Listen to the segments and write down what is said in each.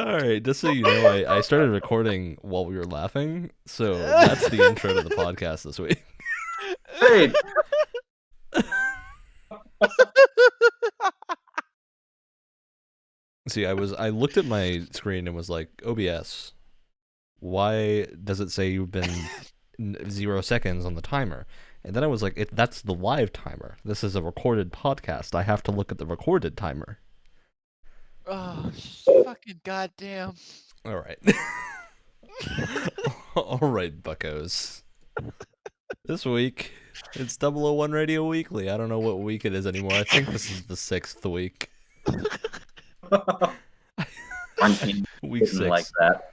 Alright, just so you know, I started recording while we were laughing, so that's the intro to the podcast this week. Great. See, I looked at my screen and was like, OBS, why does it say you've been 0 seconds on the timer? And then I was like, that's the live timer. This is a recorded podcast. I have to look at the recorded timer. Oh, fucking goddamn. Alright. Alright, buckos. This week, it's 001 Radio Weekly. I don't know what week it is anymore. I think this is the 6th week. Week 6. Like that.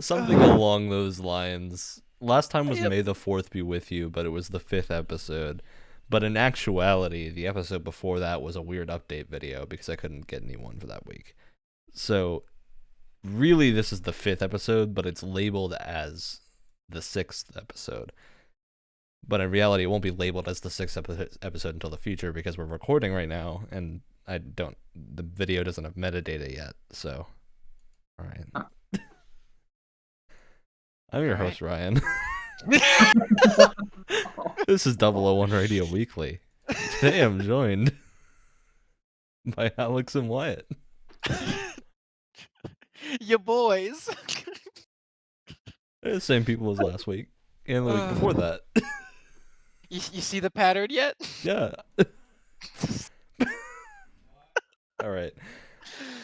Something along those lines. Last time was May the 4th be with you, but it was the 5th episode. But in actuality, the episode before that was a weird update video because I couldn't get anyone for that week. So, really, this is the 5th episode, but it's labeled as the 6th episode. But in reality, it won't be labeled as the 6th episode until the future because we're recording right now, and the video doesn't have metadata yet, so. Alright. I'm your host, Ryan. This is 001 Radio Weekly. Today I'm joined by Alex and Wyatt. You boys. They're the same people as last week, and the week before that. You see the pattern yet? Yeah. Alright.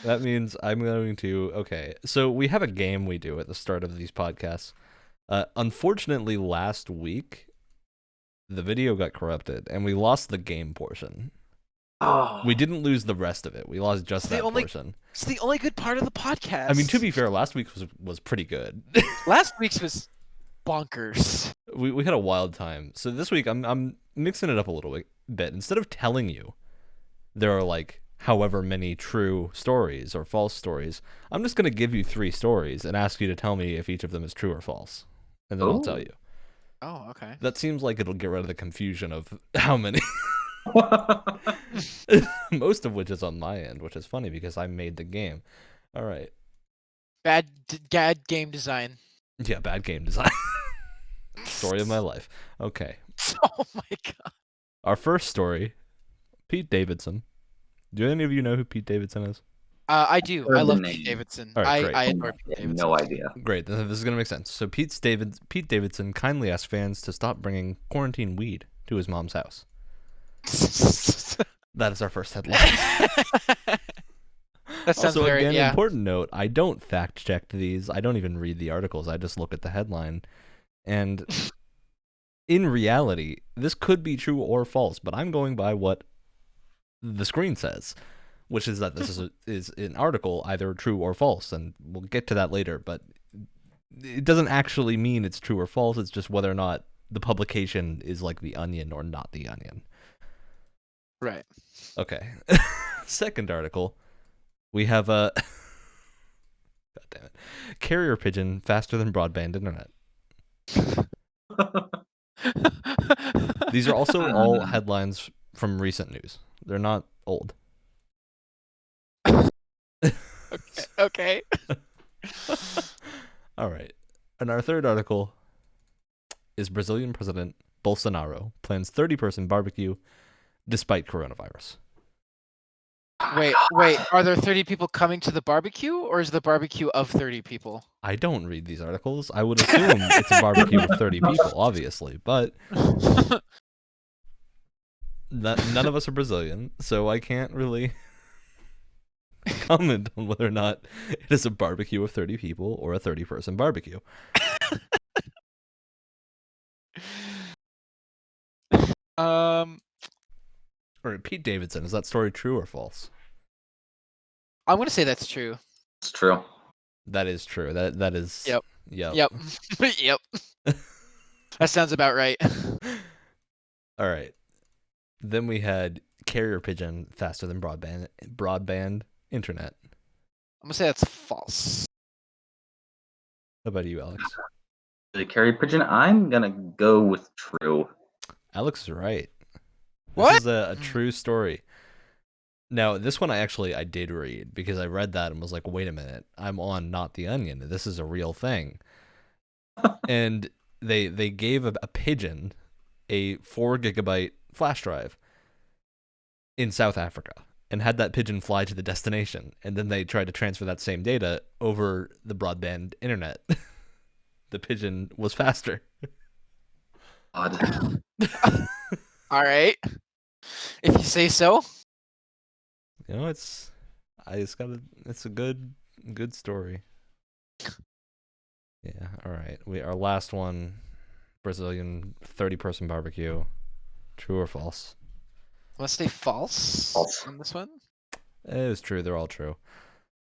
That means I'm going to... Okay, so we have a game we do at the start of these podcasts. Unfortunately, last week, the video got corrupted, and we lost the game portion. Oh. We didn't lose the rest of it. We lost just that portion. It's the only good part of the podcast. I mean, to be fair, last week's was pretty good. Last week's was bonkers. We had a wild time. So this week, I'm mixing it up a little bit. Instead of telling you there are, like, however many true stories or false stories, I'm just going to give you 3 stories and ask you to tell me if each of them is true or false. And then I'll tell you. Oh, okay. That seems like it'll get rid of the confusion of how many. Most of which is on my end, which is funny because I made the game. All right. Bad game design. Yeah, bad game design. Story of my life. Okay. Oh my god. Our first story, Pete Davidson. Do any of you know who Pete Davidson is? I do. I love Pete Davidson. All right, great. I adore Pete Davidson. No idea. Great. This is going to make sense. So Pete Davidson kindly asked fans to stop bringing quarantine weed to his mom's house. That is our first headline. That sounds also, very, again, important note, I don't fact check these. I don't even read the articles. I just look at the headline. And in reality, this could be true or false, but I'm going by what the screen says, which is that this is an article, either true or false, and we'll get to that later, but it doesn't actually mean it's true or false. It's just whether or not the publication is like The Onion or not The Onion. Right. Okay. Second article, we have a... God damn it. Carrier pigeon faster than broadband internet. These are also all headlines from recent news. They're not old. Okay. All right. And our third article is Brazilian President Bolsonaro plans 30-person barbecue despite coronavirus. Wait. Are there 30 people coming to the barbecue, or is the barbecue of 30 people? I don't read these articles. I would assume it's a barbecue with 30 people, obviously, but none of us are Brazilian, so I can't really comment on whether or not it is a barbecue of 30 people or a 30-person barbecue. All right, Pete Davidson, is that story true or false? I'm gonna say that's true. It's true. That is true. That is. Yep. Yep. Yep. That sounds about right. All right. Then we had carrier pigeon faster than broadband internet. I'm gonna say that's false. How about you, Alex? The carrier pigeon, I'm gonna go with true. Alex is right. What? This is a true story. Now, this one I did read because I read that and was like, wait a minute, I'm on Not the Onion. This is a real thing. And they gave a pigeon a 4 gigabyte flash drive in South Africa and had that pigeon fly to the destination. And then they tried to transfer that same data over the broadband internet. The pigeon was faster. Odd. All right. If you say so. You know, it's a good story. Yeah, all right. Our last one, Brazilian 30-person barbecue. True or false? Let's say false, False. on this one. It was true. They're all true.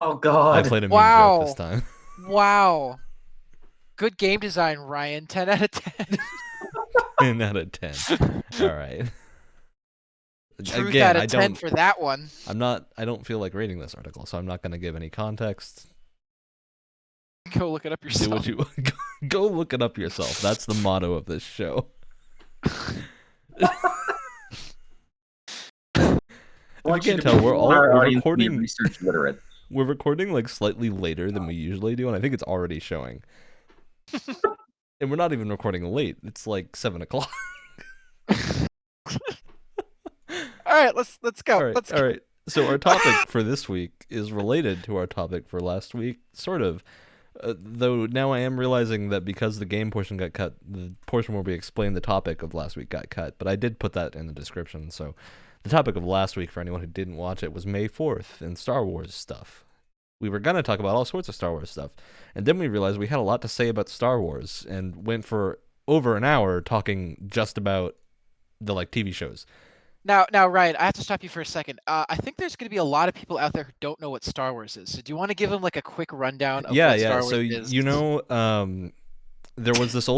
Oh God. I played a mean joke this time. Wow. Good game design, Ryan. 10 out of 10. 10 out of 10. All right. Truth Again, out of 10 for that one. I don't feel like reading this article, so I'm not going to give any context. Go look it up yourself. Do what you go look it up yourself. That's the motto of this show. If you can't tell, we're recording research literate. We're recording like slightly later than we usually do, and I think it's already showing. And we're not even recording late. It's like 7 o'clock. All right, let's go. All right. So our topic for this week is related to our topic for last week, sort of. Though now I am realizing that because the game portion got cut, the portion where we explained the topic of last week got cut. But I did put that in the description. So the topic of last week, for anyone who didn't watch it, was May 4th and Star Wars stuff. We were going to talk about all sorts of Star Wars stuff. And then we realized we had a lot to say about Star Wars and went for over an hour talking just about the TV shows. Now, Ryan, I have to stop you for a second. I think there's going to be a lot of people out there who don't know what Star Wars is. So do you want to give them like a quick rundown of what Star Wars is? So, there was this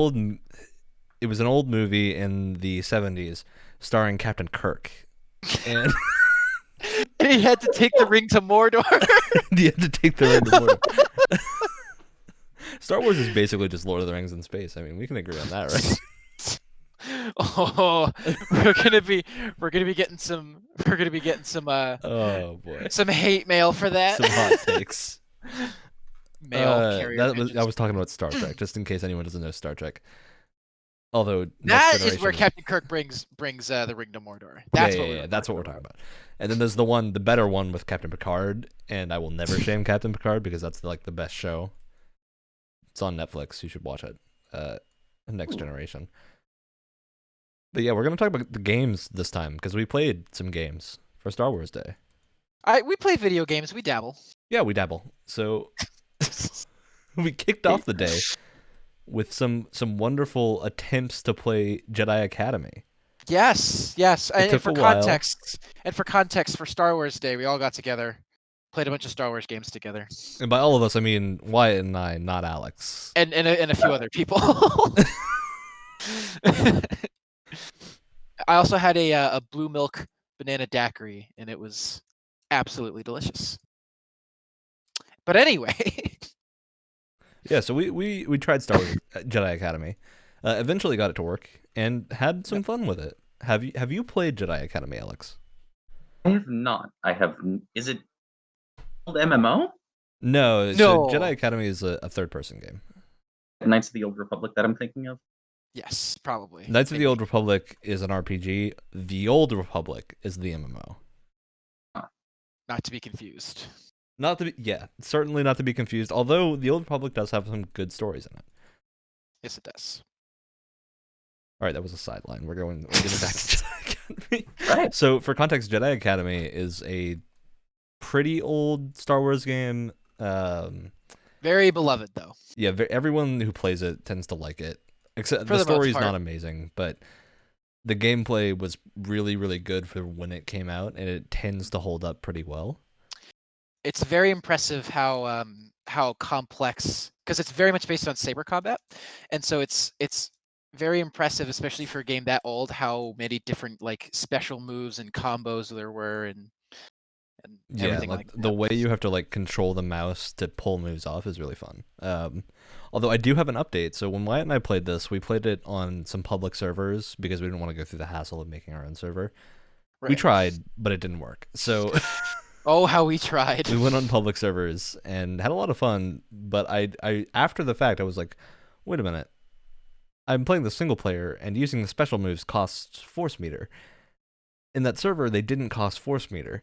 it was an old movie in the 70s starring Captain Kirk. And and he had to take the ring to Mordor. He had to take the ring to Mordor. Star Wars is basically just Lord of the Rings in space. I mean, we can agree on that, right? Oh, we're gonna be getting some oh boy, some hate mail for that. Some hot takes. Mail I was talking about Star Trek, just in case anyone doesn't know Star Trek. Although that is where Captain Kirk brings the ring to Mordor. That's what we're talking about. And then there's the better one with Captain Picard, and I will never shame Captain Picard because that's the best show. It's on Netflix. You should watch it. Next Generation. But yeah, we're gonna talk about the games this time because we played some games for Star Wars Day. We play video games. We dabble. Yeah, we dabble. So we kicked off the day with some wonderful attempts to play Jedi Academy. Yes. And for context, for Star Wars Day, we all got together, played a bunch of Star Wars games together. And by all of us, I mean Wyatt and I, not Alex. And a few other people. I also had a blue milk banana daiquiri, and it was absolutely delicious. But anyway. Yeah, so we tried Star Wars Jedi Academy, eventually got it to work, and had some fun with it. Have you played Jedi Academy, Alex? I have not. Is it called MMO? No. So Jedi Academy is a third-person game. Knights of the Old Republic that I'm thinking of? Yes, probably. Knights of the Old Republic is an RPG. The Old Republic is the MMO. Not to be confused. Certainly not to be confused. Although the Old Republic does have some good stories in it. Yes, it does. All right, that was a sideline. We're getting back to Jedi Academy. Right. So, for context, Jedi Academy is a pretty old Star Wars game. Very beloved, though. Yeah, everyone who plays it tends to like it. Except the story's not amazing, but the gameplay was really, really good for when it came out, and it tends to hold up pretty well. It's very impressive how complex, because it's very much based on saber combat, and so it's very impressive, especially for a game that old, how many different special moves and combos there were, and everything like that. The way you have to control the mouse to pull moves off is really fun. Although I do have an update. So when Wyatt and I played this, we played it on some public servers because we didn't want to go through the hassle of making our own server. We Right. tried, but it didn't work. So Oh, how we tried. we went on public servers and had a lot of fun. But I after the fact, I was like, wait a minute. I'm playing the single player, and using the special moves costs force meter. In that server, they didn't cost force meter.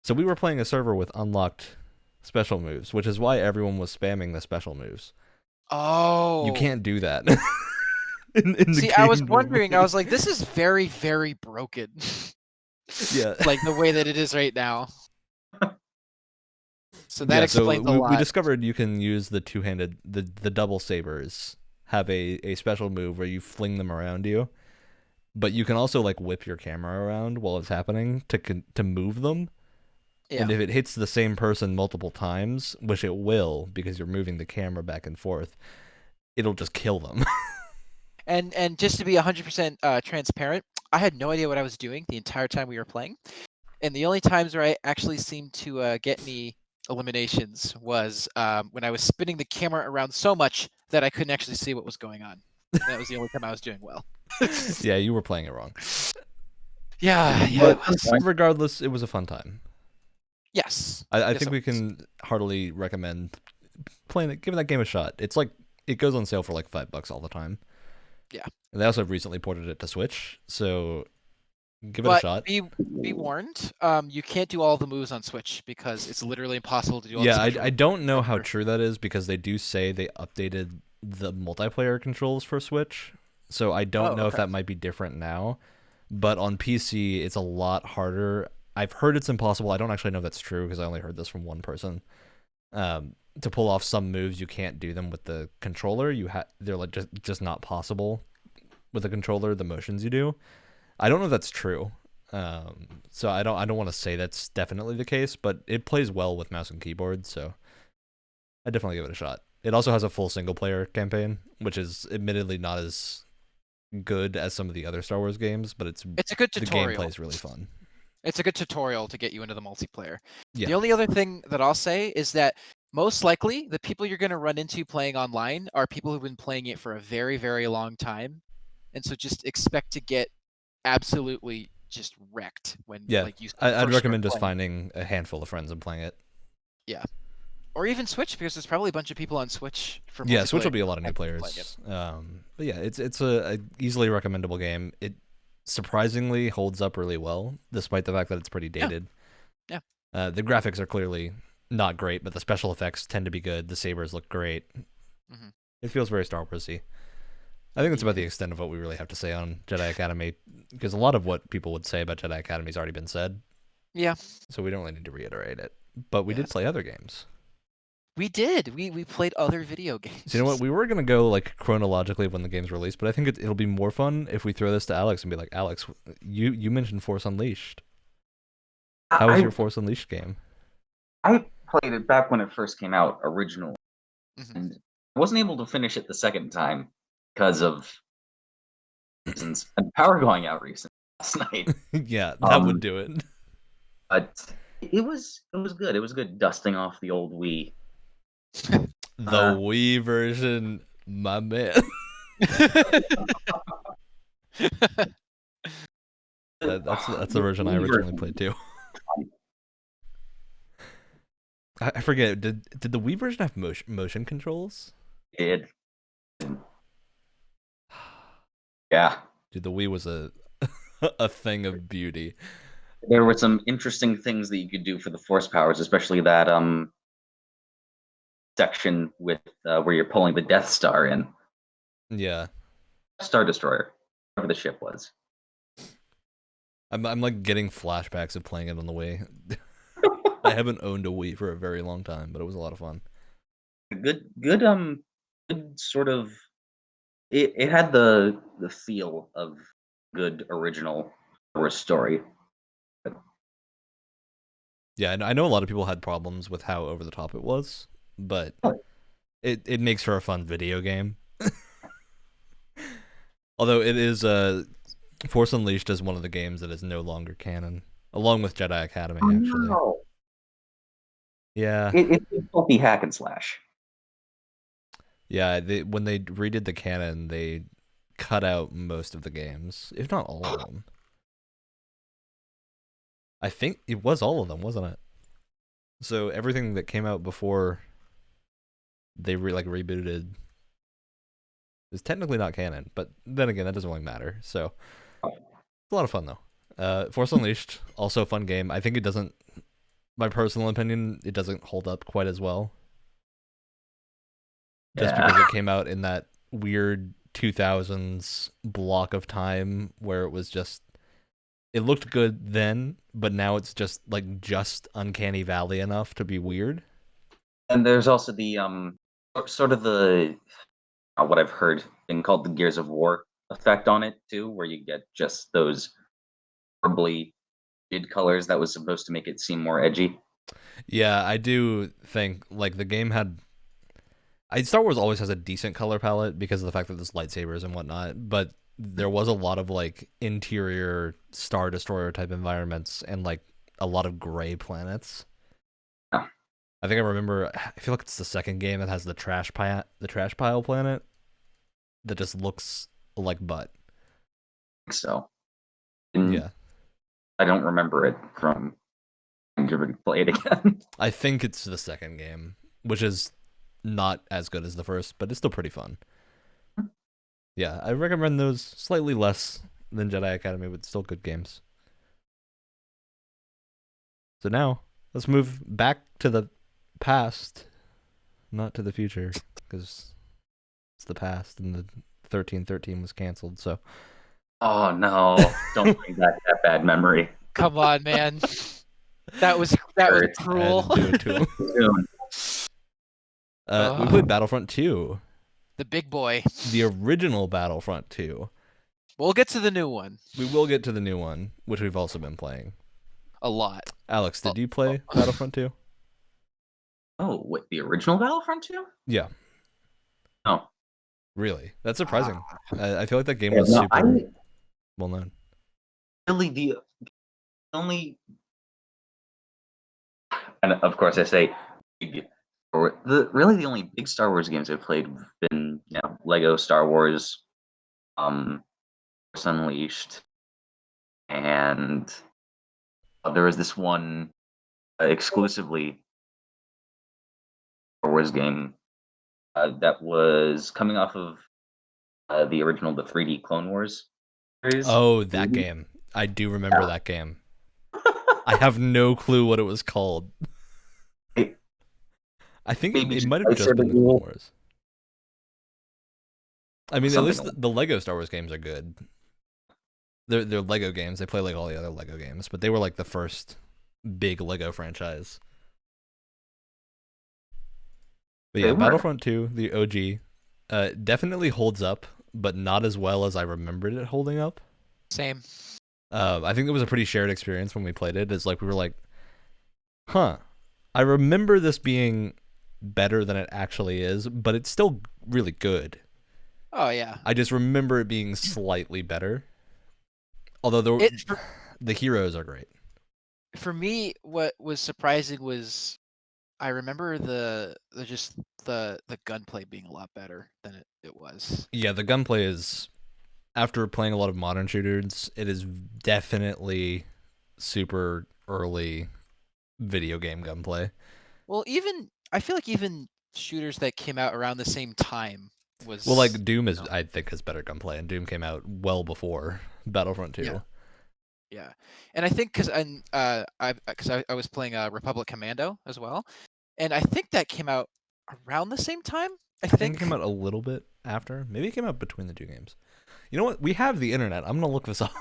So we were playing a server with unlocked special moves, which is why everyone was spamming the special moves. You Oh. can't do that. in the See, game I was normally. wondering. I was like, this is very, very broken. Yeah. Like the way that it is right now. So that Yeah, explains a we lot. discovered you can use the two-handed, the double sabers have a special move where you fling them around you, but you can also like whip your camera around while it's happening to move them. Yeah. And if it hits the same person multiple times, which it will because you're moving the camera back and forth, it'll just kill them. And just to be 100% transparent, I had no idea what I was doing the entire time we were playing, and the only times where I actually seemed to get any eliminations was when I was spinning the camera around so much that I couldn't actually see what was going on. That was the only time I was doing well. Yeah, you were playing it wrong. Yeah, But it was. Regardless, it was a fun time. Yes. I Yes, think it we was. can heartily recommend playing it, giving that game a shot. It's like it goes on sale for like $5 all the time. Yeah. And they also have recently ported it to Switch, so give it a But shot. be warned, you can't do all the moves on Switch because it's literally impossible to do all Yeah, the I special don't know moves. how true that is because they do say they updated the multiplayer controls for Switch, so I don't Oh, know if okay. that might be different now. But on PC, it's a lot harder. I've heard it's impossible. I don't actually know if that's true because I only heard this from one person. To pull off some moves, you can't do them with the controller. They're like just not possible with the controller. The motions you do. I don't know if that's true. So I don't want to say that's definitely the case, but it plays well with mouse and keyboard, so I definitely give it a shot. It also has a full single player campaign, which is admittedly not as good as some of the other Star Wars games, but It's a good the tutorial. gameplay is really fun. It's a good tutorial to get you into the multiplayer. Yeah. The only other thing that I'll say is that most likely the people you're going to run into playing online are people who've been playing it for a very, very long time. And so just expect to get absolutely just wrecked when Yeah, like you I'd first start recommend just playing. finding a handful of friends and playing it. Yeah. Or even Switch because there's probably a bunch of people on Switch for Yeah, Switch will multiplayer be a lot of new that playing it. players. But yeah, it's a easily recommendable game. It surprisingly holds up really well, despite the fact that it's pretty dated. Yeah. The graphics are clearly not great, but the special effects tend to be good. The sabers look great. Mhm. It feels very Star Warsy. I think that's about the extent of what we really have to say on Jedi Academy, because a lot of what people would say about Jedi Academy has already been said. Yeah. So we don't really need to reiterate it. But we did Yes. play other games. We did. We played other video games. So you know what? We were gonna go like chronologically when the game's released, but I think it'll be more fun if we throw this to Alex and be like, Alex, you mentioned Force Unleashed. How was your Force Unleashed game? I played it back when it first came out, original, Mhm. and I wasn't able to finish it the second time because of reasons. And power going out recently last night. Yeah, that would Um, do it. But it was good. It was good dusting off the old Wii. The Wii version, my man. That's the version I originally played too. I forget. Did the Wii version have motion controls? It yeah. Dude, the Wii was a a thing of beauty. There were some interesting things that you could do for the force powers, especially that section with where you're pulling the Death Star in. Yeah, Star Destroyer, whatever the ship was. I'm like getting flashbacks of playing it on the Wii. I haven't owned a Wii for a very long time, but it was a lot of fun. Good sort of. It had the feel of good original Star Wars story. Yeah, I know a lot of people had problems with how over the top it was, but it makes for a fun video game. Although it is Force Unleashed is one of the games that is no longer canon, along with Jedi Academy actually. No. Yeah. It's a healthy hack and slash. Yeah, when they redid the canon, they cut out most of the games, if not all of them. I think it was all of them, wasn't it? So everything that came out before they rebooted is technically not canon, but then again, that doesn't really matter. So it's a lot of fun though. Force Unleashed, also a fun game. I think it doesn't, my personal opinion, it doesn't hold up quite as well. Just because it came out in that weird 2000s block of time where it was just, it looked good then, but now it's just Uncanny Valley enough to be weird. And there's also the sort of the what I've heard been called the Gears of War effect on it too, where you get just those horribly vivid colors that was supposed to make it seem more edgy. Yeah, I do think the game had. Star Wars always has a decent color palette because of the fact that there's lightsabers and whatnot, but there was a lot of interior Star Destroyer type environments and a lot of gray planets. Yeah. I think I remember. I feel like it's the second game that has the trash pile planet that just looks like butt. So, yeah, I don't remember it from to play it again. I think it's the second game, which is not as good as the first, but it's still pretty fun. Yeah, I recommend those. Slightly less than Jedi Academy, but still good games. So now, let's move back to the past, not to the future, because it's the past, and the 1313 was canceled, so... Oh, no. Don't bring back that bad memory. Come on, man. That was cruel. I had to do it to him. We played Battlefront 2. The big boy. The original Battlefront 2. We'll get to the new one. We will get to the new one, which we've also been playing. A lot. Alex, did you play Battlefront 2? Oh, wait, the original Battlefront 2? Yeah. Oh. Really? That's surprising. I feel like that game was super well known. Really, the only... And of course I say... Really the only big Star Wars games I've played have been, Lego Star Wars, Force Unleashed, and there was this one exclusively Star Wars game that was coming off of the 3D Clone Wars series. Oh, that game. I do remember that game. I have no clue what it was called. I think it might have just been the Clone Wars. I mean, at least the Lego Star Wars games are good. They're Lego games. They play like all the other Lego games, but they were like the first big Lego franchise. But yeah, Battlefront 2, the OG, definitely holds up, but not as well as I remembered it holding up. Same. I think it was a pretty shared experience when we played it. It's like we were like, huh, I remember this being better than it actually is, but it's still really good. Oh yeah. I just remember it being slightly better. Although the heroes are great. For me, what was surprising was I remember the gunplay being a lot better than it was. Yeah, the gunplay is, after playing a lot of modern shooters, it is definitely super early video game gunplay. Well, I feel like even shooters that came out around the same time was... Well, like Doom is, I think, has better gunplay, and Doom came out well before Battlefront 2. Yeah, and I think because I was playing Republic Commando as well, and I think that came out around the same time. I think it came out a little bit after. Maybe it came out between the two games. You know what? We have the internet. I'm gonna look this up.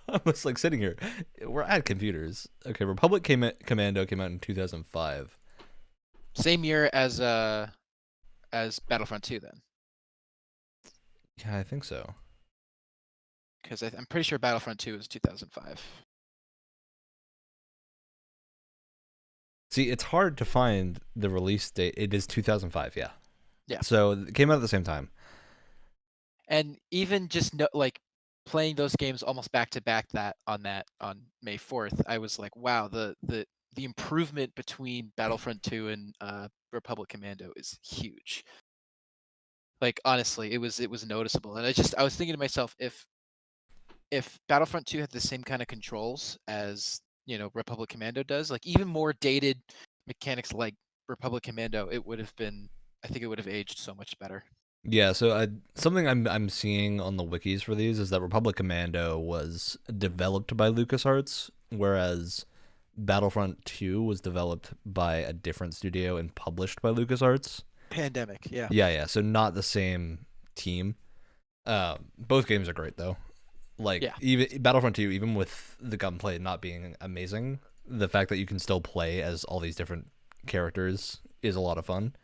I was like sitting here. We're at computers. Okay, Republic Commando came out in 2005. Same year as Battlefront 2, then. Yeah, I think so. Because I'm pretty sure Battlefront 2 is 2005. See, it's hard to find the release date. It is 2005, yeah. Yeah. So it came out at the same time. And even just playing those games almost back to back on May 4th, I was like, wow, the improvement between Battlefront 2 and Republic Commando is huge. Like honestly, it was noticeable. And I was thinking to myself, if if Battlefront 2 had the same kind of controls as, Republic Commando does, like even more dated mechanics like Republic Commando, I think it would have aged so much better. Yeah, so something I'm seeing on the wikis for these is that Republic Commando was developed by LucasArts, whereas Battlefront 2 was developed by a different studio and published by LucasArts. Pandemic, yeah. Yeah, so not the same team. Both games are great though. Like Yeah. even Battlefront 2, even with the gunplay not being amazing, the fact that you can still play as all these different characters is a lot of fun.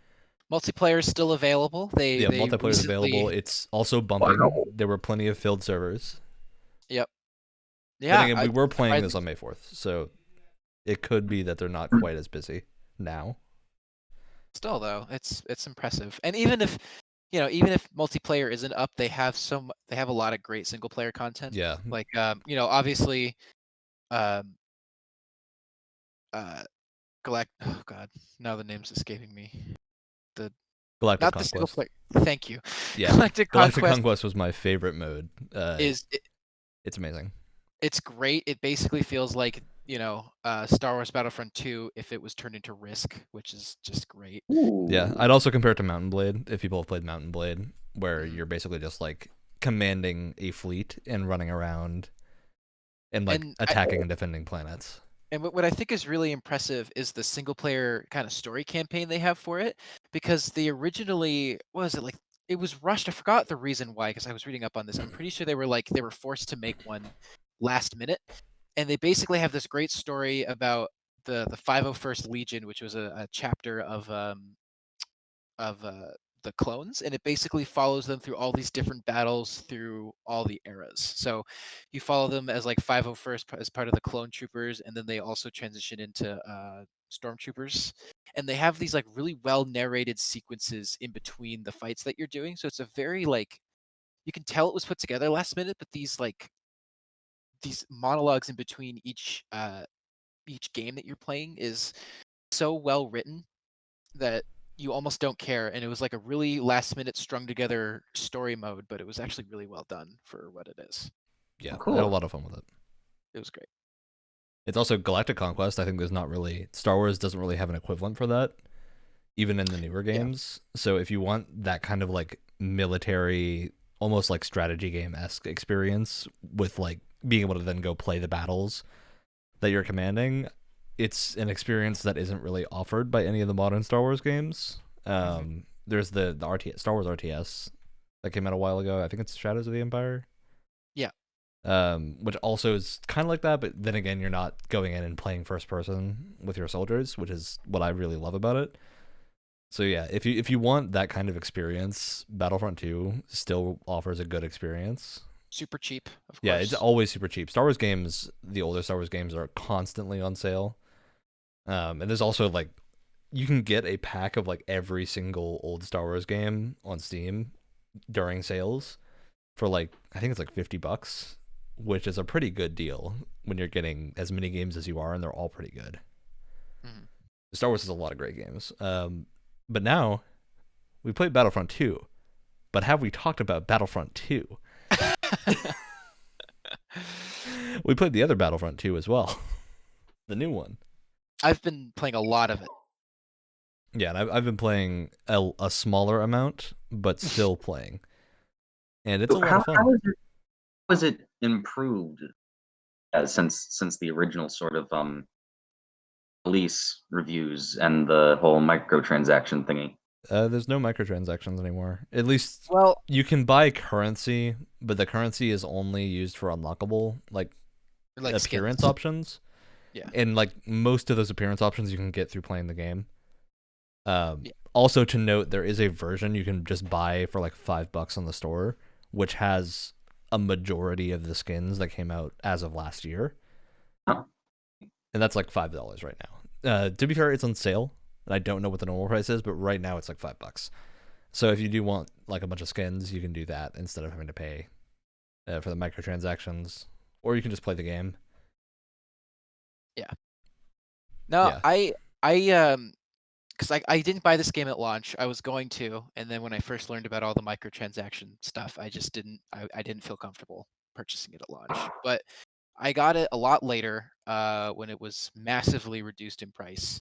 Multiplayer is still available. They Multiplayer is available. recently. It's also bumping. Wow. There were plenty of filled servers. Yep. Then Yeah. again, we were playing this on May 4th, so it could be that they're not quite as busy now. Still though, it's impressive. And even if multiplayer isn't up, they have a lot of great single player content. Yeah. Like obviously oh god, now the name's escaping me. Galactic Not Conquest. the single player. Thank you. Yeah. Galactic Galactic Conquest Conquest was my favorite mode. It's amazing. It's great. It basically feels like, Star Wars Battlefront 2 if it was turned into Risk, which is just great. Ooh. Yeah, I'd also compare it to Mountain Blade if people have played Mountain Blade, where you're basically just like commanding a fleet and running around and like attacking and defending planets. And what I think is really impressive is the single player kind of story campaign they have for it, because they originally, what was it, like it was rushed. I forgot the reason why, because I was reading up on this. I'm pretty sure they were forced to make one last minute, and they basically have this great story about the 501st Legion, which was a chapter of the clones, and it basically follows them through all these different battles through all the eras. So you follow them as like 501st as part of the clone troopers, and then they also transition into stormtroopers, and they have these like really well narrated sequences in between the fights that you're doing. So it's a very like, you can tell it was put together last minute, but these monologues in between each game that you're playing is so well written that you almost don't care. And it was like a really last minute strung together story mode, but it was actually really well done for what it is. Yeah, cool. I had a lot of fun with it. It was great. It's also Galactic Conquest. I think there's not really, Star Wars doesn't really have an equivalent for that, even in the newer games. Yeah. So if you want that kind of like military, almost like strategy game-esque experience with like being able to then go play the battles that you're commanding, it's an experience that isn't really offered by any of the modern Star Wars games. There's the Star Wars RTS that came out a while ago. I think it's Shadows of the Empire. Yeah. Which also is kind of like that, but then again, you're not going in and playing first person with your soldiers, which is what I really love about it. So yeah, if you want that kind of experience, Battlefront 2 still offers a good experience. Super cheap, of course. Yeah, it's always super cheap. Star Wars games, the older Star Wars games, are constantly on sale. And there's also like, you can get a pack of like every single old Star Wars game on Steam during sales for like, I think it's like $50, which is a pretty good deal when you're getting as many games as you are, and they're all pretty good. Mhm. Star Wars has a lot of great games. But now we played Battlefront 2, but have we talked about Battlefront 2? We played the other Battlefront 2 as well, the new one. I've been playing a lot of it. Yeah, and I've been playing a smaller amount, but still playing, and it's a lot of fun. How was it improved since the original sort of release reviews and the whole microtransaction thingy? There's no microtransactions anymore. At least, Well, you can buy currency, but the currency is only used for unlockable like appearance skins. options. Yeah. And like most of those appearance options you can get through playing the game. Also to note, there is a version you can just buy for like $5 on the store, which has a majority of the skins that came out as of last year. Huh. And that's like $5 right now. To be fair, it's on sale. And I don't know what the normal price is, but right now it's like $5. So if you do want like a bunch of skins, you can do that instead of having to pay for the microtransactions, or you can just play the game. Yeah. No, Yeah. because I didn't buy this game at launch. I was going to, and then when I first learned about all the microtransaction stuff, I just didn't. I didn't feel comfortable purchasing it at launch. But I got it a lot later when it was massively reduced in price,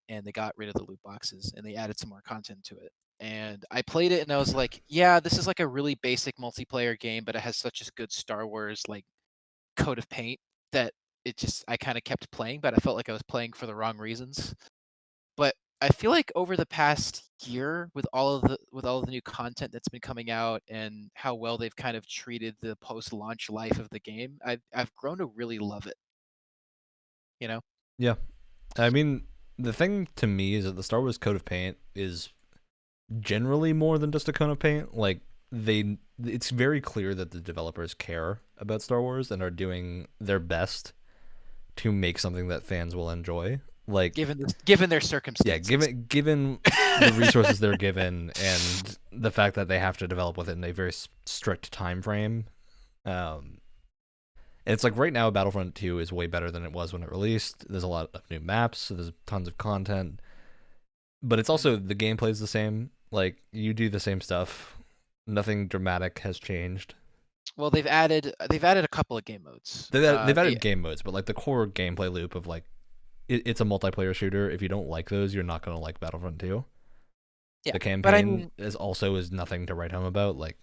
and they got rid of the loot boxes and they added some more content to it. And I played it and I was like, yeah, this is like a really basic multiplayer game, but it has such a good Star Wars like coat of paint that I kind of kept playing, but I felt like I was playing for the wrong reasons. But I feel like over the past year, with all of the new content that's been coming out and how well they've kind of treated the post-launch life of the game, I've grown to really love it. You know? Yeah. I mean, the thing to me is that the Star Wars coat of paint is generally more than just a coat of paint. Like, it's very clear that the developers care about Star Wars and are doing their best to make something that fans will enjoy. Like, given their circumstances. Yeah, given the resources they're given and the fact that they have to develop with it in a very strict time frame. It's like right now Battlefront 2 is way better than it was when it released. There's a lot of new maps, so there's tons of content. But it's also, the gameplay is the same. Like, you do the same stuff. Nothing dramatic has changed. Well, they've added a couple of game modes. They've added game modes, but like the core gameplay loop of like, it's a multiplayer shooter. If you don't like those, you're not going to like Battlefront 2. Yeah, the campaign is nothing to write home about. Like,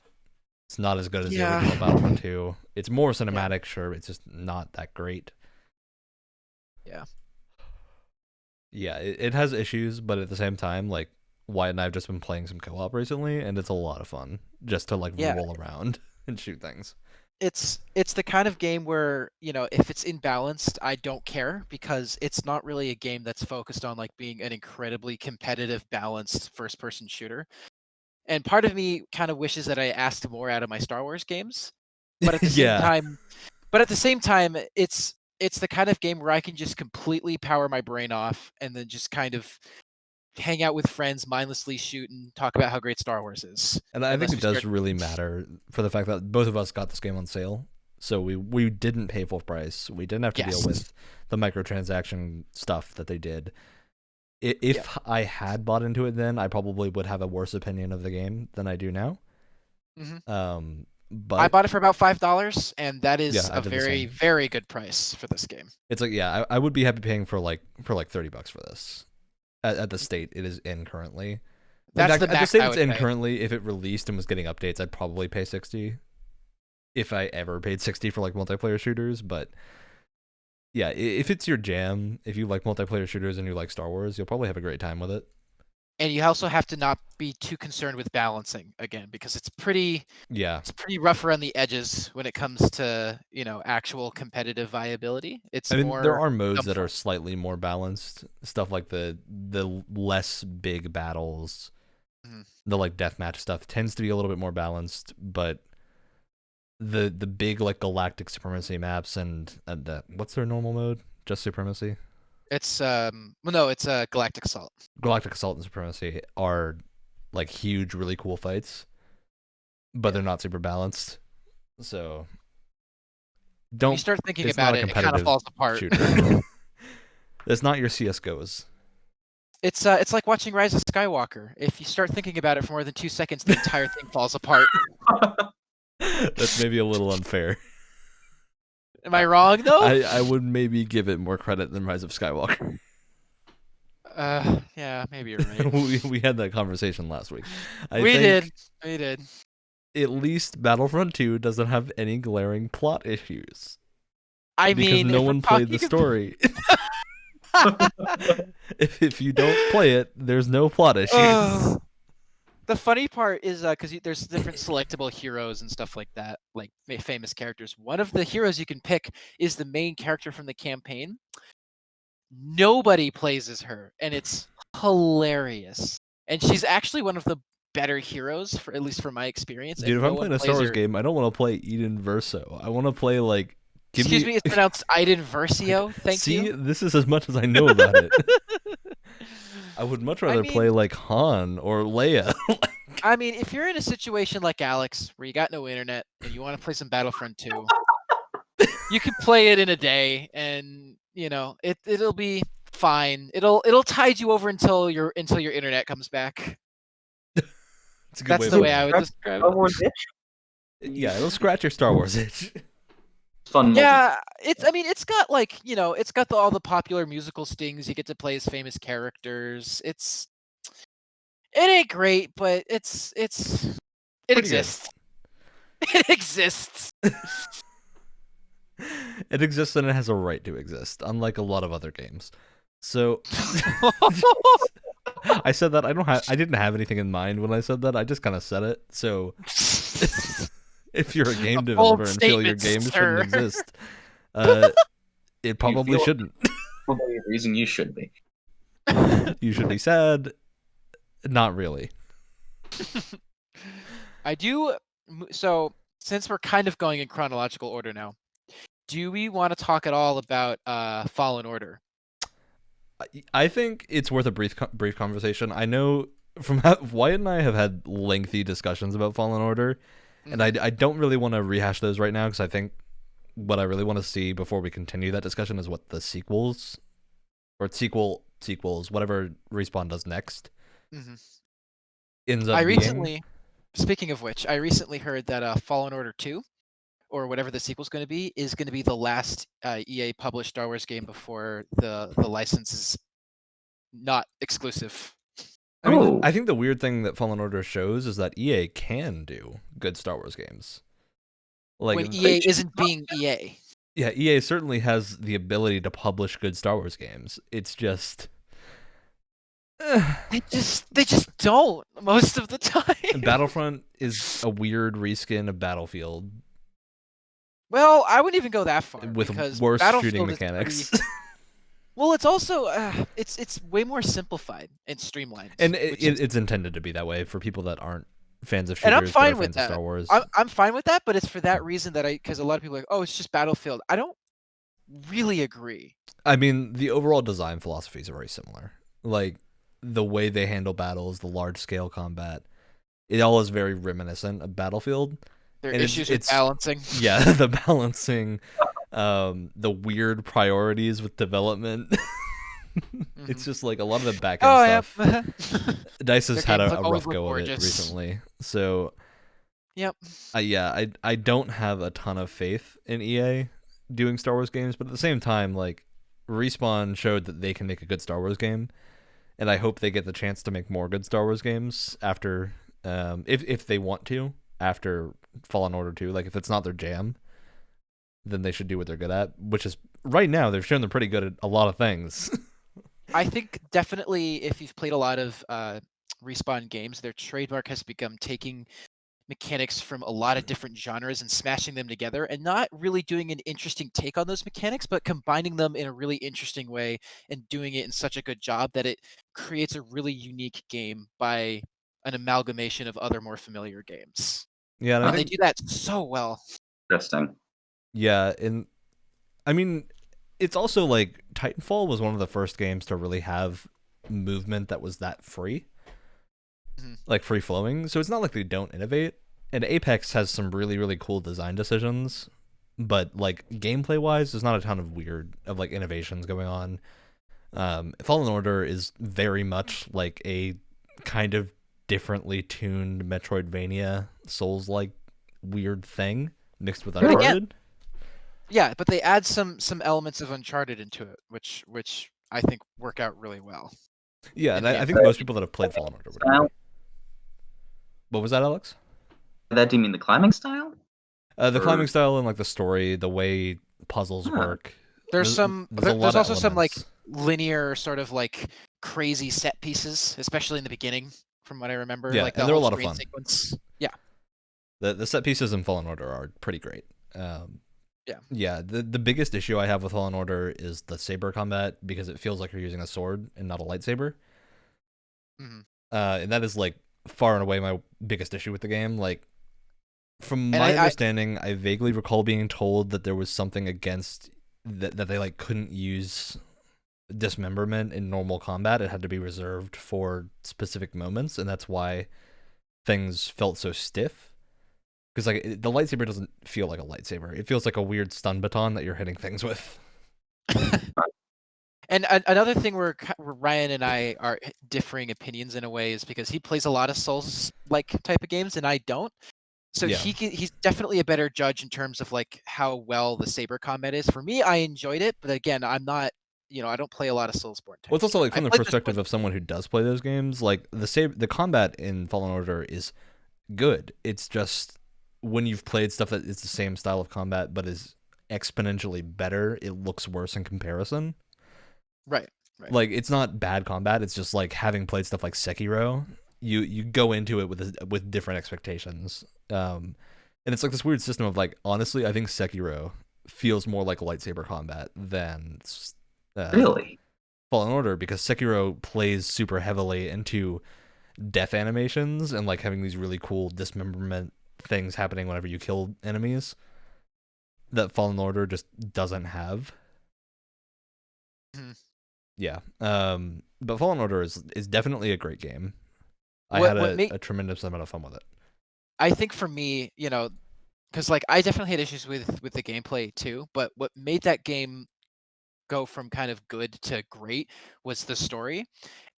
it's not as good as the original Battlefront 2. It's more cinematic, sure. It's just not that great. Yeah. Yeah, it has issues, but at the same time, like, Wyatt and I have just been playing some co-op recently, and it's a lot of fun just to like roll around and shoot things. It's the kind of game where, you know, if it's imbalanced, I don't care, because it's not really a game that's focused on like being an incredibly competitive, balanced first-person shooter. And part of me kind of wishes that I asked more out of my Star Wars games, but at the same time, it's the kind of game where I can just completely power my brain off and then just kind of hang out with friends, mindlessly shoot and talk about how great Star Wars is. And I think it does really matter for the fact that both of us got this game on sale, so we didn't pay full price. We didn't have to deal with the microtransaction stuff that they did. If I had bought into it then, I probably would have a worse opinion of the game than I do now. Mm-hmm. But I bought it for about $5, and that is a very, very good price for this game. It's like, I would be happy paying for like $30 for this. At the state it is in currently. That's the max state it's in currently. If it released and was getting updates, I'd probably pay $60. If I ever paid $60 for like multiplayer shooters, but yeah, if it's your jam, if you like multiplayer shooters and you like Star Wars, you'll probably have a great time with it. And you also have to not be too concerned with balancing again, because it's pretty rough around the edges when it comes to, you know, actual competitive viability. There are modes that are slightly more balanced, stuff like the less big battles, the like deathmatch stuff tends to be a little bit more balanced, but the big like galactic supremacy maps and what's their normal mode? Just supremacy? It's Galactic Assault. Galactic Assault and Supremacy are like huge, really cool fights, but they're not super balanced. So when you start thinking about it, it kind of falls apart. It's not your CS:GOs. It's like watching Rise of Skywalker. If you start thinking about it for more than 2 seconds, the entire thing falls apart. That's maybe a little unfair. Am I wrong though? I would maybe give it more credit than Rise of Skywalker. Yeah, maybe you're right. we had that conversation last week. We did. At least Battlefront 2 doesn't have any glaring plot issues. Because no one played the story. if you don't play it, there's no plot issues. The funny part is because there's different selectable heroes and stuff like that, like famous characters. One of the heroes you can pick is the main character from the campaign. Nobody plays as her, and it's hilarious. And she's actually one of the better heroes, at least from my experience. Dude, if I'm playing a Star Wars game, I don't want to play Eden Verso. I want to play like. Excuse me, it's pronounced Iden Versio. Thank you. See, this is as much as I know about it. I would much rather play like Han or Leia. I mean, if you're in a situation like Alex, where you got no internet and you want to play some Battlefront 2, you can play it in a day, and you know it'll be fine. It'll tide you over until your internet comes back. That's the way I would describe it. Yeah, it'll scratch your Star Wars itch. Fun. Yeah, I mean, it's got like it's got all the popular musical stings. You get to play as famous characters. It ain't great, but it Pretty good. exists. It exists. It exists and it has a right to exist, unlike a lot of other games. So I said that I didn't have anything in mind when I said that. I just kind of said it. So if you're a game developer and feel your game shouldn't exist, it probably shouldn't. Probably a reason you should be. You should be sad. Not really. I do. So since we're kind of going in chronological order now, do we want to talk at all about Fallen Order? I think it's worth a brief conversation. I know from Wyatt and I have had lengthy discussions about Fallen Order, and I don't really want to rehash those right now because I think what I really want to see before we continue that discussion is what the sequels or sequels, whatever Respawn does next, ends up being. Speaking of which, I recently heard that Fallen Order 2, or whatever the sequel's going to be, is going to be the last EA published Star Wars game before the license is not exclusive. I mean, I think the weird thing that Fallen Order shows is that EA can do good Star Wars games. Like when EA isn't being EA. Yeah, EA certainly has the ability to publish good Star Wars games. It's just they just don't most of the time. Battlefront is a weird reskin of Battlefield. Well, I wouldn't even go that far with because worse shooting mechanics. Well, it's also it's way more simplified and streamlined, and it's intended to be that way for people that aren't fans of shooters. And I'm fine with that. Of Star Wars. I'm fine with that, but it's for that reason that because a lot of people are like, oh, it's just Battlefield. I don't really agree. I mean, the overall design philosophies are very similar. Like the way they handle battles, the large scale combat, it all is very reminiscent of Battlefield. There are issues with balancing. Yeah, the balancing, the weird priorities with development. It's just like a lot of the back end stuff. DICE has had a rough go of it recently. So, yep. I don't have a ton of faith in EA doing Star Wars games, but at the same time, like Respawn showed that they can make a good Star Wars game, and I hope they get the chance to make more good Star Wars games after, if they want to, after Fallen Order 2. Like if it's not their jam, then they should do what they're good at, which is right now they've shown they're pretty good at a lot of things. I think definitely if you've played a lot of Respawn games, their trademark has become taking mechanics from a lot of different genres and smashing them together and not really doing an interesting take on those mechanics, but combining them in a really interesting way and doing it in such a good job that it creates a really unique game by an amalgamation of other more familiar games. Yeah, and they do that so well. Interesting. Yeah, and I mean, it's also like Titanfall was one of the first games to really have movement that was that free, like free flowing. So it's not like they don't innovate. And Apex has some really, really cool design decisions, but like gameplay wise, there's not a ton of like innovations going on. Fallen Order is very much like a kind of differently tuned Metroidvania Souls-like weird thing mixed with Uncharted. Yeah, but they add some elements of Uncharted into it, which I think work out really well. Yeah, and I think most people that have played Fallen Order would agree. What was that, Alex? That do you mean the climbing style? The climbing style and like the story, the way puzzles work. There's also some like linear sort of like crazy set pieces, especially in the beginning, from what I remember. Yeah, like and they're a lot of fun. Sequence. Yeah. The set pieces in Fallen Order are pretty great. Yeah. The biggest issue I have with Fallen Order is the saber combat because it feels like you're using a sword and not a lightsaber. And that is like far and away my biggest issue with the game. Like, from my understanding, I vaguely recall being told that there was something against that they like couldn't use dismemberment in normal combat. It had to be reserved for specific moments, and that's why things felt so stiff. Because like the lightsaber doesn't feel like a lightsaber; it feels like a weird stun baton that you're hitting things with. And another thing where Ryan and I are differing opinions in a way is because he plays a lot of Souls-like type of games, and I don't. So Yeah. he's definitely a better judge in terms of like how well the saber combat is. For me, I enjoyed it, but again, I'm not, I don't play a lot of Soulsborne Well, it's types. also like I from the played this perspective one. of someone who does play those games, like the combat in Fallen Order is good. It's just when you've played stuff that is the same style of combat but is exponentially better, it looks worse in comparison. Right. Right. Like it's not bad combat. It's just like having played stuff like Sekiro, you go into it with different expectations. And it's like this weird system of like honestly, I think Sekiro feels more like lightsaber combat than Really? Fallen Order because Sekiro plays super heavily into death animations and like having these really cool dismemberment things happening whenever you kill enemies that Fallen Order just doesn't have. Mhm. Yeah. But Fallen Order is definitely a great game. I What had made a tremendous amount of fun with it. I think for me, because like I definitely had issues with the gameplay too, but what made that game go from kind of good to great was the story.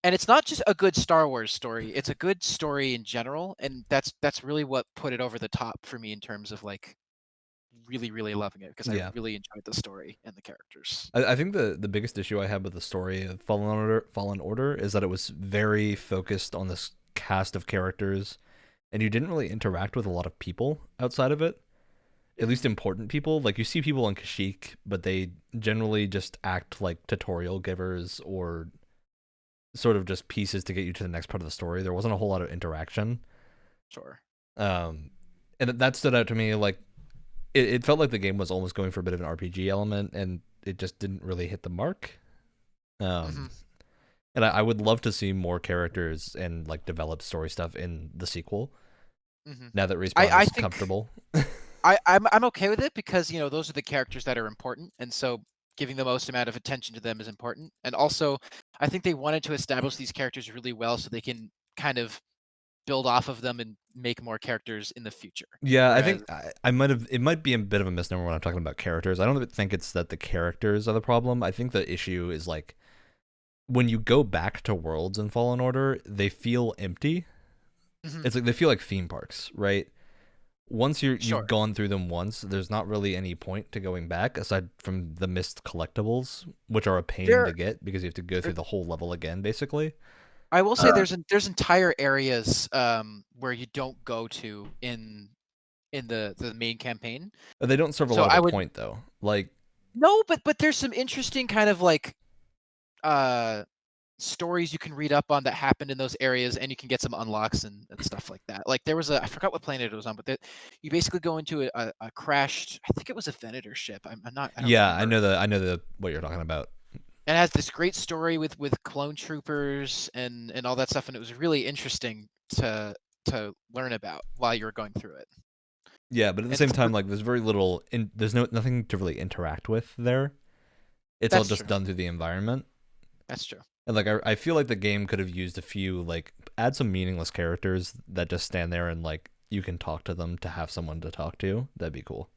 And it's not just a good Star Wars story, it's a good story in general, and that's really what put it over the top for me in terms of like really, really loving it because I Yeah. really enjoyed the story and the characters. I think the biggest issue I had with the story of Fallen Order is that it was very focused on this cast of characters, and you didn't really interact with a lot of people outside of it. At least important people. Like you see people on Kashyyyk, but they generally just act like tutorial givers or sort of just pieces to get you to the next part of the story. There wasn't a whole lot of interaction. Sure. And that stood out to me. Like it felt like the game was almost going for a bit of an RPG element, and it just didn't really hit the mark. Mhm. And I would love to see more characters and like develop story stuff in the sequel. Mhm. Now that Respawn I is think comfortable. I'm okay with it because those are the characters that are important, and so giving the most amount of attention to them is important. And also, I think they wanted to establish these characters really well so they can kind of build off of them and make more characters in the future. Yeah, I Whereas, think I might have. It might be a bit of a misnomer when I'm talking about characters. I don't think it's that the characters are the problem. I think the issue is like when you go back to worlds in Fallen Order, they feel empty. Mhm. It's like they feel like theme parks, right? Once you've Sure. gone through them once, there's not really any point to going back aside from the missed collectibles, which are a pain There, to get because you have to go through the whole level again, basically. I will say Uh, there's entire areas where you don't go to in the main campaign. They don't serve a So lot of I a would point though. Like no, but there's some interesting kind of like uh stories you can read up on that happened in those areas, and you can get some unlocks and stuff like that. Like there was I forgot what planet it was on, but you basically go into a crashed, I think it was a Venator ship. I'm not, I don't yeah, remember. I know the what you're talking about. And it has this great story with clone troopers and all that stuff, and it was really interesting to learn about while you were going through it. Yeah, but at the And same time, like there's very little, there's nothing to really interact with there. It's all that's just true. done through the environment, That's true. and like I feel like the game could have used a few like add some meaningless characters that just stand there and like you can talk to them to have someone to talk to. That'd be cool.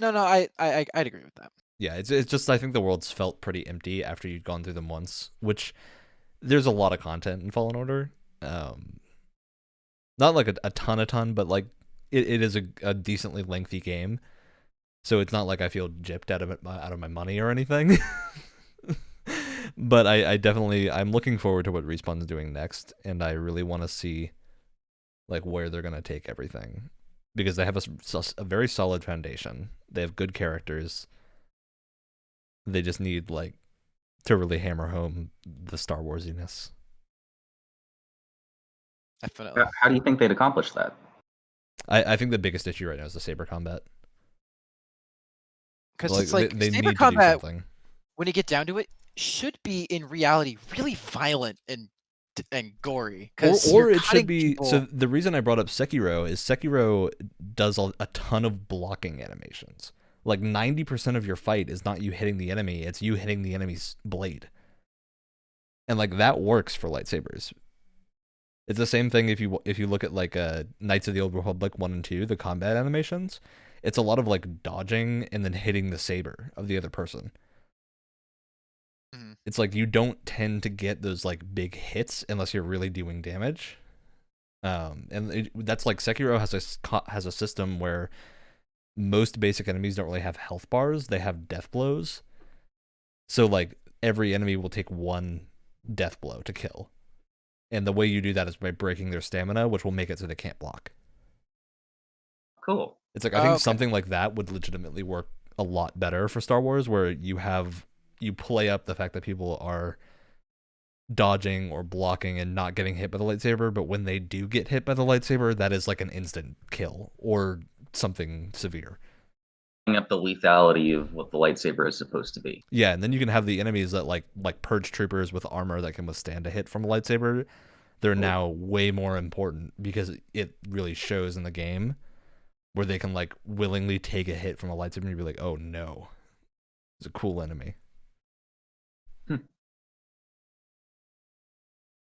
No, I'd agree with that. Yeah, it's just I think the worlds felt pretty empty after you'd gone through them once, which there's a lot of content in Fallen Order. Not like a ton, but like it is a decently lengthy game. So it's not like I feel gypped out of my money or anything. But I definitely I'm looking forward to what Respawn's doing next, and I really want to see like where they're gonna take everything because they have a very solid foundation. They have good characters. They just need like to really hammer home the Star Warsiness. Definitely. how do you think they'd accomplish that? I think the biggest issue right now is the saber combat. Because Like it's like they saber need to do combat, something. when you get down to it, should be in reality really violent and gory. Because Or you're it should cutting be. people. So the reason I brought up Sekiro is Sekiro does a ton of blocking animations. Like 90% of your fight is not you hitting the enemy; it's you hitting the enemy's blade, and like that works for lightsabers. It's the same thing if you look at like Knights of the Old Republic 1 and 2, the combat animations. It's a lot of like dodging and then hitting the saber of the other person. Mhm. It's like you don't tend to get those like big hits unless you're really doing damage. That's like Sekiro has a system where most basic enemies don't really have health bars; they have death blows. So like every enemy will take one death blow to kill, and the way you do that is by breaking their stamina, which will make it so they can't block. Cool. It's like I think something like that would legitimately work a lot better for Star Wars, where you play up the fact that people are dodging or blocking and not getting hit by the lightsaber, but when they do get hit by the lightsaber, that is like an instant kill or something severe. Up the lethality of what the lightsaber is supposed to be. Yeah, and then you can have the enemies that like purge troopers with armor that can withstand a hit from a lightsaber. They're now way more important because it really shows in the game where they can like willingly take a hit from a lightsaber and be like, oh no, it's a cool enemy.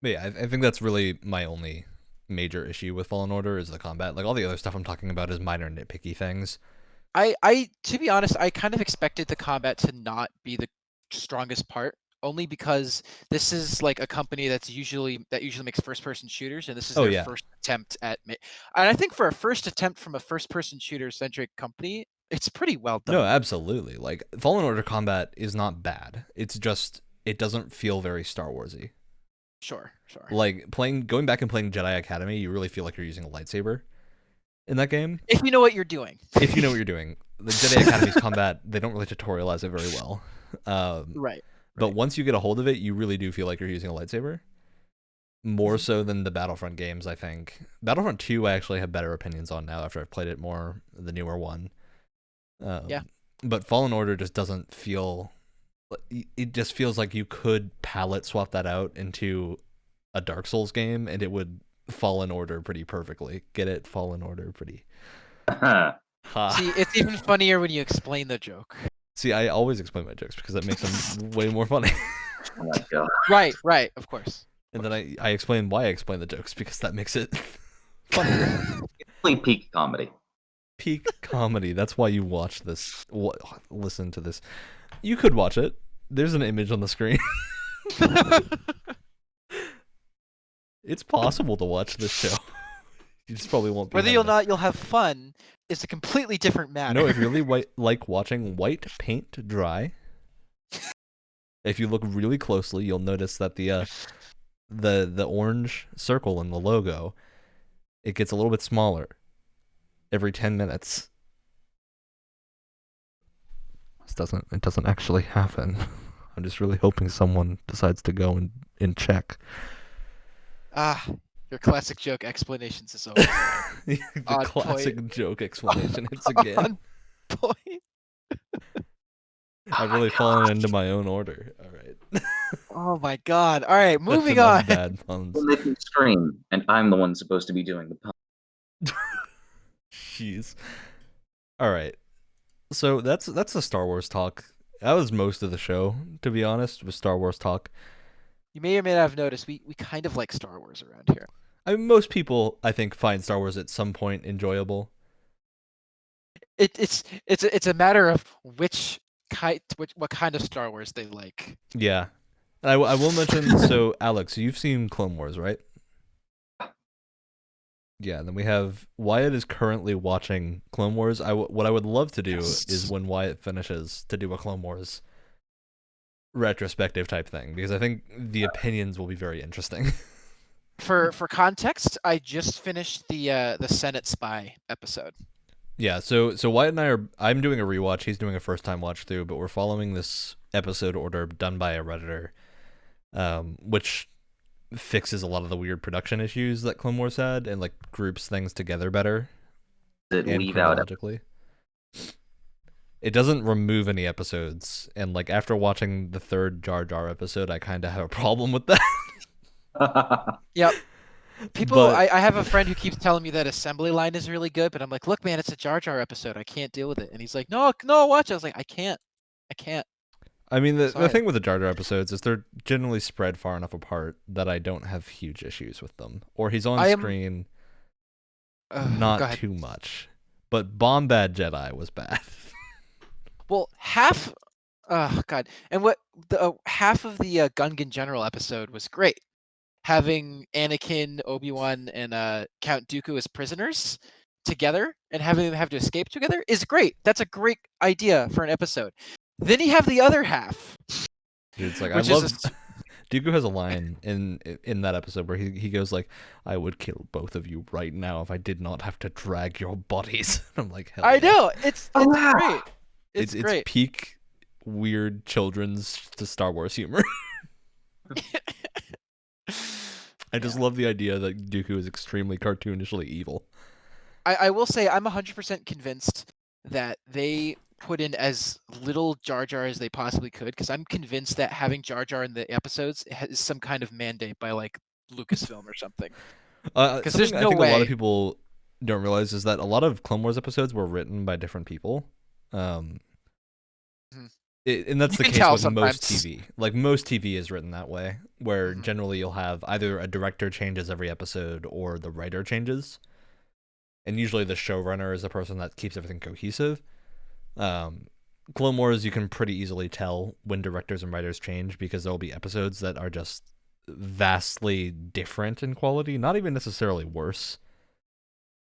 But yeah, I think that's really my only major issue with Fallen Order is the combat. Like all the other stuff I'm talking about is minor nitpicky things. To be honest, I kind of expected the combat to not be the strongest part, only because this is like a company that usually makes first-person shooters, and this is their first attempt at. And I think for a first attempt from a first-person shooter-centric company, it's pretty well done. No, absolutely. Like Fallen Order combat is not bad. It's just it doesn't feel very Star Warsy. Sure. Like going back and playing Jedi Academy, you really feel like you're using a lightsaber in that game. If you know what you're doing. If you know what you're doing. The Jedi Academy's combat, they don't really tutorialize it very well. Right. But once you get a hold of it, you really do feel like you're using a lightsaber. More so than the Battlefront games, I think. Battlefront 2, I actually have better opinions on now after I've played it more, the newer one. Yeah. But Fallen Order just doesn't feel... It just feels like you could palette swap that out into a Dark Souls game, and it would fall in order pretty perfectly. Get it? Fall in order pretty... See, it's even funnier when you explain the joke. See, I always explain my jokes because that makes them way more funny. Oh my god. Right, of course. And then I explain why I explain the jokes because that makes it funnier. It's peak comedy. Peak comedy. That's why you watch this. Listen to this. You could watch it. There's an image on the screen. It's possible to watch this show. You just probably won't be. Whether you'll have fun is a completely different matter. No, if you really like watching white paint dry, if you look really closely, you'll notice that the orange circle in the logo, it gets a little bit smaller every 10 minutes. It doesn't actually happen. I'm just really hoping someone decides to go and check. Your classic joke explanations is over. The classic joke explanation hits again. On point. I've really fallen into my own order. All right. Oh my god. All right, moving That's on. Bad puns. Well, they can scream, and I'm the one supposed to be doing the pun. Jeez. All right. So that's the Star Wars talk. That was most of the show, to be honest, was Star Wars talk. You may or may not have noticed we kind of like Star Wars around here. I mean, most people, I think, find Star Wars at some point enjoyable. It's a matter of what kind of Star Wars they like. Yeah. I will mention, so Alex, you've seen Clone Wars, right? Yeah, and then we have Wyatt is currently watching Clone Wars. What I would love to do is when Wyatt finishes to do a Clone Wars retrospective type thing, because I think the opinions will be very interesting. For context, I just finished the Senate Spy episode. Yeah, so Wyatt and I'm doing a rewatch, he's doing a first time watch through, but we're following this episode order done by a Redditor, which fixes a lot of the weird production issues that Clone Wars had and like groups things together better. Does it and leave out chronologically. It doesn't remove any episodes, and like after watching the third Jar Jar episode, I kind of have a problem with that. Yep. I have a friend who keeps telling me that Assembly Line is really good, but I'm like, look, man, it's a Jar Jar episode. I can't deal with it. And he's like, no, watch it. I was like, I can't. I mean, the thing with the Jar Jar episodes is they're generally spread far enough apart that I don't have huge issues with them. Or he's on screen, not too much. But Bombad Jedi was bad. Well, half of the Gungan General episode was great. having Anakin, Obi-Wan, and Count Dooku as prisoners together and having them have to escape together is great. That's a great idea for an episode. Then you have the other half. Dude, it's like Which I is love. Dooku has a line in that episode where he goes like, "I would kill both of you right now if I did not have to drag your bodies." I'm like, hell I yeah. know it's yeah. great. It's It's great. peak weird children's to Star Wars humor. I just love the idea that Dooku is extremely cartoonishly evil. I will say I'm 100% convinced that they put in as little Jar Jar as they possibly could, because I'm convinced that having Jar Jar in the episodes is some kind of mandate by like Lucasfilm or something. Because there's I no think a lot way. of people don't realize is that a lot of Clone Wars episodes were written by different people. And that's You the can case tell with most sometimes. TV. Like most TV is written that way, where Mhm. generally you'll have either a director changes every episode or the writer changes. And usually the showrunner is the person that keeps everything cohesive. Clone Wars, you can pretty easily tell when directors and writers change because there'll be episodes that are just vastly different in quality, not even necessarily worse.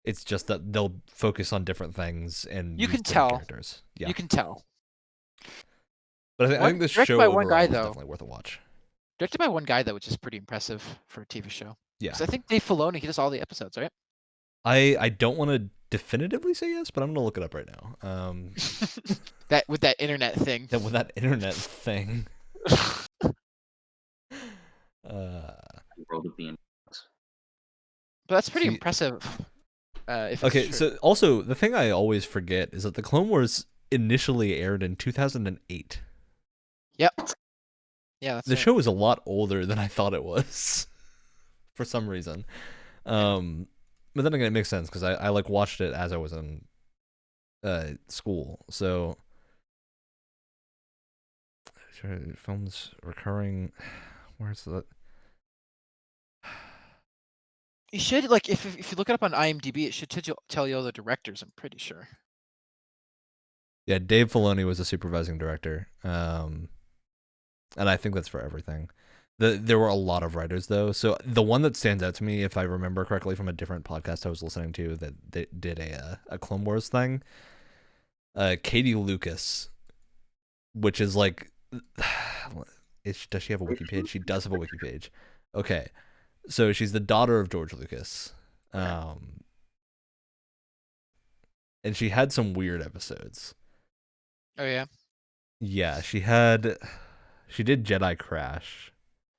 It's just that they'll focus on different things and You use can different tell. characters. Yeah, You can tell. but I think this Directed show by overall one guy, is though. definitely worth a watch. Directed by one guy though, which is pretty impressive for a TV show. Yeah, 'Cause I think Dave Filoni, he does all the episodes, right? I don't want to definitively say yes, but I'm gonna look it up right now. That with that internet thing. That with that internet thing. World of the But that's pretty See- impressive. If it's Okay, true. so also the thing I always forget is that the Clone Wars initially aired in 2008. Yeah, that's The right. show is a lot older than I thought it was, for some reason. But then again, it makes sense because I like watched it as I was in school. So films recurring. Where's that? You should like if you look it up on IMDb, it should tell you all the directors. I'm pretty sure. Yeah, Dave Filoni was a supervising director, and I think that's for everything. There were a lot of writers though, so the one that stands out to me, if I remember correctly from a different podcast I was listening to that did a Clone Wars thing, Katie Lucas, which is like, does she have a wiki page? She does have a wiki page. Okay, so she's the daughter of George Lucas, and she had some weird episodes. Oh yeah. Yeah, she did Jedi Crash.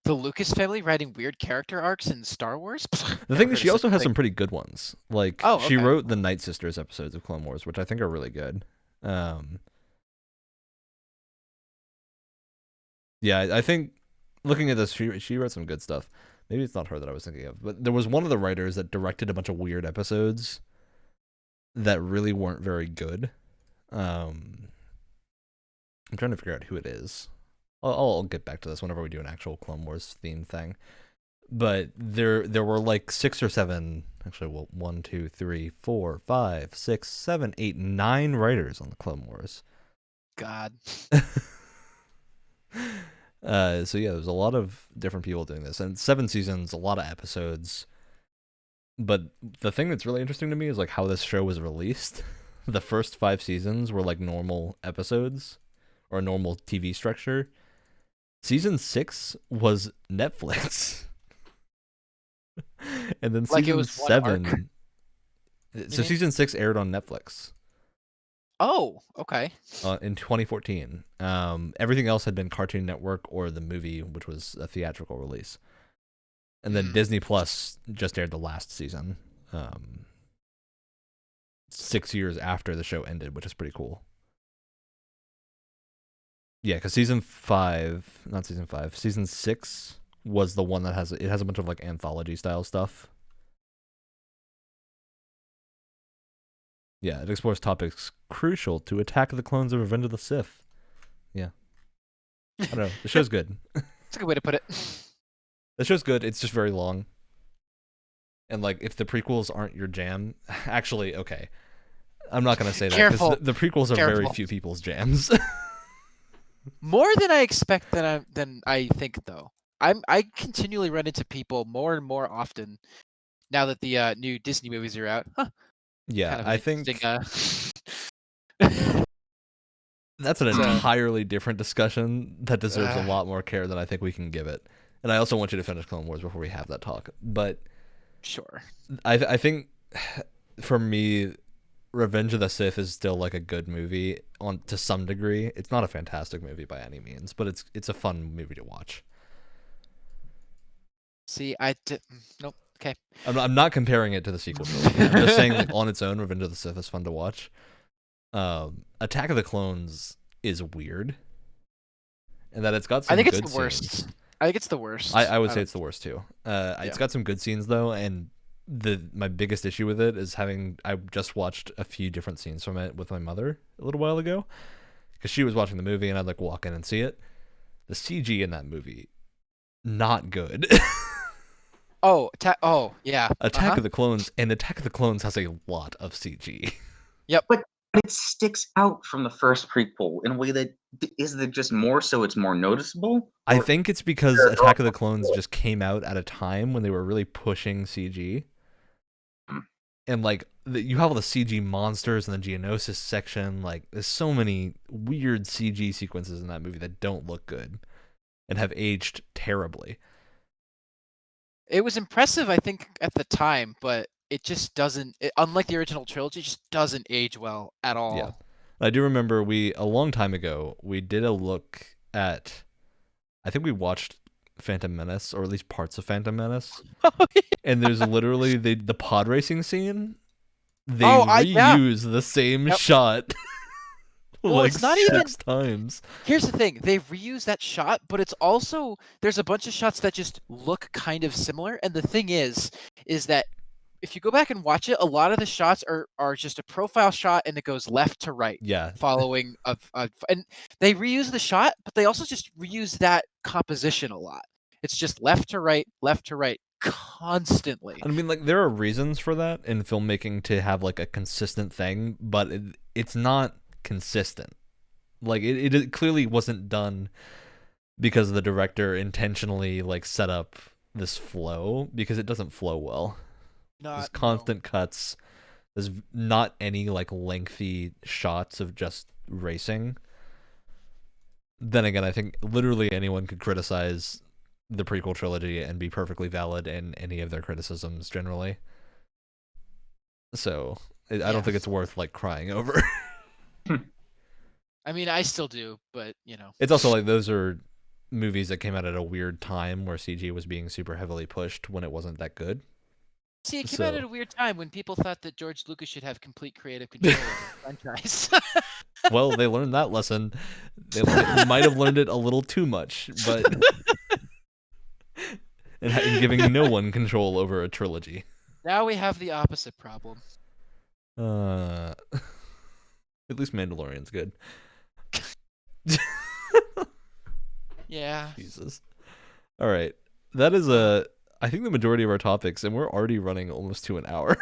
The Lucas family writing weird character arcs in Star Wars. The thing is, she also has some pretty good ones. Like she okay. wrote the Night Sisters episodes of Clone Wars, which I think are really good. Yeah, I think looking at this, she wrote some good stuff. Maybe it's not her that I was thinking of, but there was one of the writers that directed a bunch of weird episodes that really weren't very good. I'm trying to figure out who it is. I'll get back to this whenever we do an actual Clone Wars theme thing. But there were like 6 or 7, actually, well, 1, 2, 3, 4, 5, 6, 7, 8, 9 writers on the Clone Wars. God. So yeah, there's a lot of different people doing this, and 7 seasons, a lot of episodes. But the thing that's really interesting to me is like how this show was released. The first 5 seasons were like normal episodes or a normal TV structure. Season 6 was Netflix. And then Like it season was one 7 arc? So mean? season 6 aired on Netflix Oh, okay. in 2014. Everything else had been Cartoon Network or the movie, which was a theatrical release. And then Disney Plus just aired the last season, 6 years after the show ended, which is pretty cool. Yeah, because season 6 was the one that has a bunch of like anthology style stuff. Yeah, it explores topics crucial to Attack of the Clones and Revenge of the Sith. Yeah. I don't know. The show's good. That's a good way to put it. The show's good. It's just very long. And like, if the prequels aren't your jam, actually, okay. I'm not gonna say that Careful. because the prequels are very Careful. few people's jams. More than I expect than I think though. I continually run into people more and more often now that the new Disney movies are out. Huh, Yeah, kind of I an think interesting. that's an So- entirely different discussion that deserves a Uh. lot more care than I think we can give it. And I also want you to finish Clone Wars before we have that talk. But Sure. I think for me, Revenge of the Sith is still like a good movie to some degree. It's not a fantastic movie by any means, but it's a fun movie to watch. See, nope. Okay. I'm not comparing it to the sequel trilogy. I'm just saying, like, on its own, Revenge of the Sith is fun to watch. Attack of the Clones is weird, and that it's got some I think it's good the worst. scenes. I think it's the worst. I would say it's the worst too. It's Yeah. got some good scenes though, and my biggest issue with it is I just watched a few different scenes from it with my mother a little while ago, because she was watching the movie and I'd like walk in and see it. The CG in that movie, not good. Oh, yeah. Attack of the Clones has a lot of CG. But it sticks out from the first prequel in a way that is it just more so it's more noticeable? I Or- think it's because Attack of the Clones just came out at a time when they were really pushing CG. Hmm. And like you have all the CG monsters in the Geonosis section. Like there's so many weird CG sequences in that movie that don't look good and have aged terribly. It was impressive, I think, at the time, but it just doesn't. Unlike the original trilogy, it just doesn't age well at all. Yeah. I do remember a long time ago we did a look at. I think we watched Phantom Menace, or at least parts of Phantom Menace. And there's literally the pod racing scene. They reuse the same shot Well, like it's not 6 times. Here's the thing: they reuse that shot, but it's also there's a bunch of shots that just look kind of similar. And the thing is that if you go back and watch it, a lot of the shots are just a profile shot and it goes left to right. Yeah. Following and they reuse the shot, but they also just reuse that composition a lot. It's just left to right constantly. I mean, like, there are reasons for that in filmmaking to have like a consistent thing, but it's not consistent. Like it clearly wasn't done because the director intentionally like set up this flow, because it doesn't flow well. There's constant cuts. There's not any like lengthy shots of just racing. Then again, I think literally anyone could criticize the prequel trilogy and be perfectly valid in any of their criticisms generally. So I don't think it's worth like crying over. I mean, I still do, but It's also like those are movies that came out at a weird time where CG was being super heavily pushed when it wasn't that good. See, it came out at a weird time when people thought that George Lucas should have complete creative control over the franchise. Well, they learned that lesson. They might have learned it a little too much, but and giving no one control over a trilogy. Now we have the opposite problem. At least Mandalorian's good. Yeah. Jesus. All right. That is I think the majority of our topics, and we're already running almost to an hour.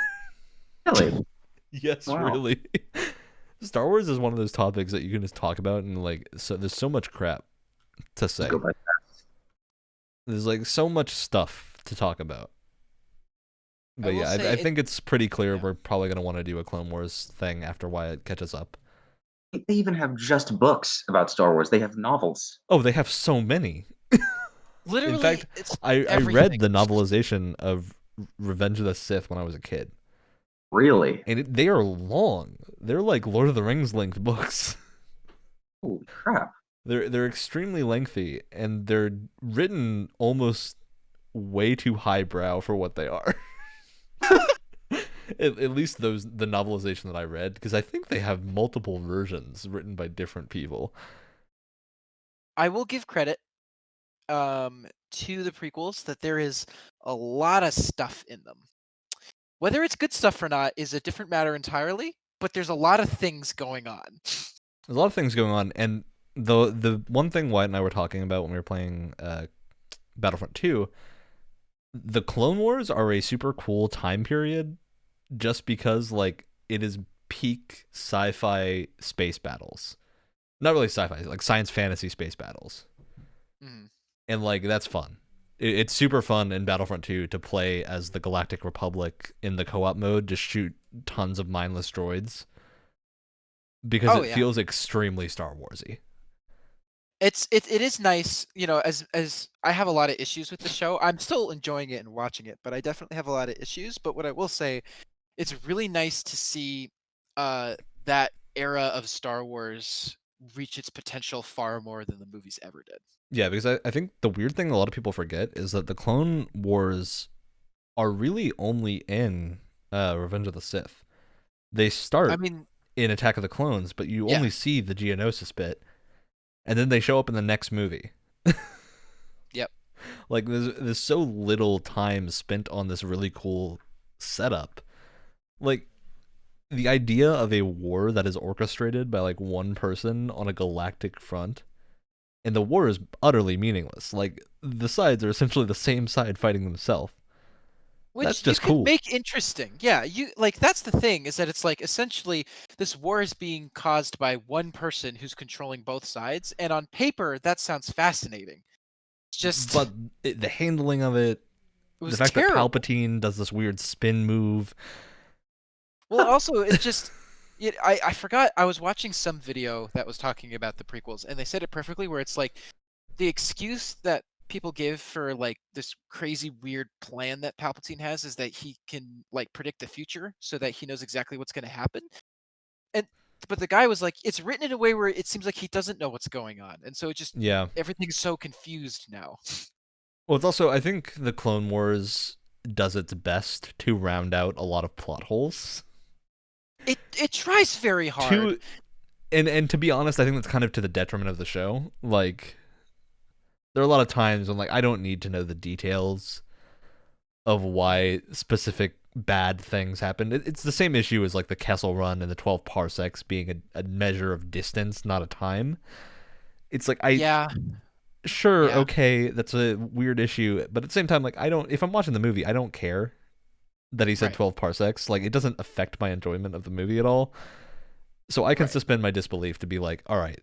Really? Yes, Wow. really. Star Wars is one of those topics that you can just talk about, and like, so there's so much crap to say. Go by There's like so much stuff to talk about. But will yeah, say I think it's pretty clear yeah. we're probably gonna want to do a Clone Wars thing after Wyatt catches up. They even have just books about Star Wars. They have novels. Oh, they have so many. Literally, In fact, it's I read everything. the novelization of Revenge of the Sith when I was a kid, Really? and they are long. They're like Lord of the Rings length books. Holy crap. They're extremely lengthy, and they're written almost way too highbrow for what they are. At least the novelization that I read, because I think they have multiple versions written by different people. I will give credit to the prequels that there is a lot of stuff in them. Whether it's good stuff or not is a different matter entirely, but there's a lot of things going on. There's a lot of things going on, and the one thing Wyatt and I were talking about when we were playing Battlefront 2, the Clone Wars are a super cool time period just because like it is peak sci-fi space battles. Not really sci-fi, like science fantasy space battles. Mhm. And like that's fun. It's super fun in Battlefront 2 to play as the Galactic Republic in the co-op mode, just shoot tons of mindless droids. Because it feels extremely Star Warsy. It is nice, you know, as I have a lot of issues with the show. I'm still enjoying it and watching it, but I definitely have a lot of issues. But what I will say, it's really nice to see that era of Star Wars reach its potential far more than the movies ever did. Yeah, because I think the weird thing a lot of people forget is that the Clone Wars are really only in Revenge of the Sith. They start in Attack of the Clones, but you only see the Geonosis bit, and then they show up in the next movie. Yep. Like there's so little time spent on this really cool setup. Like the idea of a war that is orchestrated by like one person on a galactic front, and the war is utterly meaningless. Like the sides are essentially the same side fighting themselves. Which that's just you cool. Make interesting. Yeah, you like that's the thing, is that it's like essentially this war is being caused by one person who's controlling both sides, and on paper that sounds fascinating. It's just but the handling of it, the fact terrible. that Palpatine does this weird spin move. Well, also it's just I forgot, I was watching some video that was talking about the prequels, and they said it perfectly, where it's like the excuse that people give for like this crazy weird plan that Palpatine has is that he can like predict the future so that he knows exactly what's going to happen. But the guy was like, it's written in a way where it seems like he doesn't know what's going on, and so it just everything's so confused now. Well, it's also, I think the Clone Wars does its best to round out a lot of plot holes. It tries very hard. And to be honest, I think that's kind of to the detriment of the show. Like, there are a lot of times when like I don't need to know the details of why specific bad things happen. It's the same issue as like the Kessel Run and the 12 parsecs being a measure of distance, not a time. It's like okay, that's a weird issue, but at the same time, like if I'm watching the movie, I don't care that he said 12 parsecs. Like it doesn't affect my enjoyment of the movie at all. So I can suspend my disbelief to be like, all right,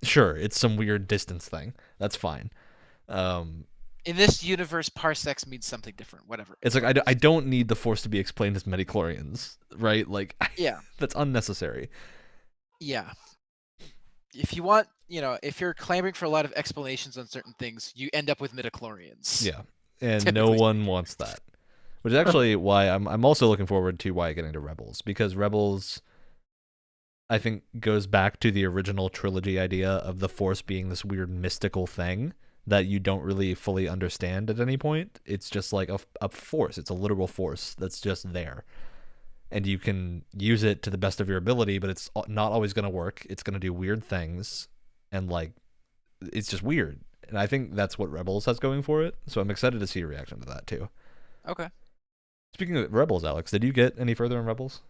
sure, it's some weird distance thing. That's fine. In this universe, parsecs means something different. Whatever. It's like I don't need the Force to be explained as midichlorians, right? Like, that's unnecessary. Yeah. If you want, if you're clamoring for a lot of explanations on certain things, you end up with midichlorians. Yeah, and typically. No one wants that. Which is actually why I'm also looking forward to getting to Rebels, because Rebels, I think, goes back to the original trilogy idea of the Force being this weird mystical thing that you don't really fully understand at any point. It's just like a force. It's a literal force that's just there. And you can use it to the best of your ability, but it's not always going to work. It's going to do weird things. And, like, it's just weird. And I think that's what Rebels has going for it. So I'm excited to see your reaction to that, too. Okay. Speaking of Rebels, Alex, did you get any further in Rebels?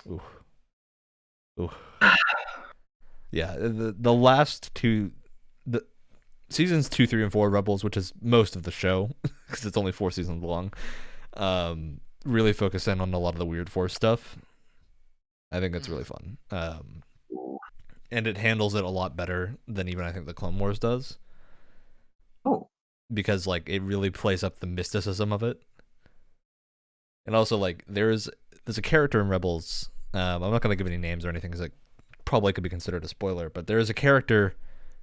Ooh. Yeah, the last two... the seasons 2, 3, and 4 Rebels, which is most of the show because it's only 4 seasons long, really focus in on a lot of the weird Force stuff. I think it's really fun, and it handles it a lot better than even I think the Clone Wars does. Because like it really plays up the mysticism of it, and also like there's a character in Rebels. I'm not gonna give any names or anything because it probably could be considered a spoiler, but there is a character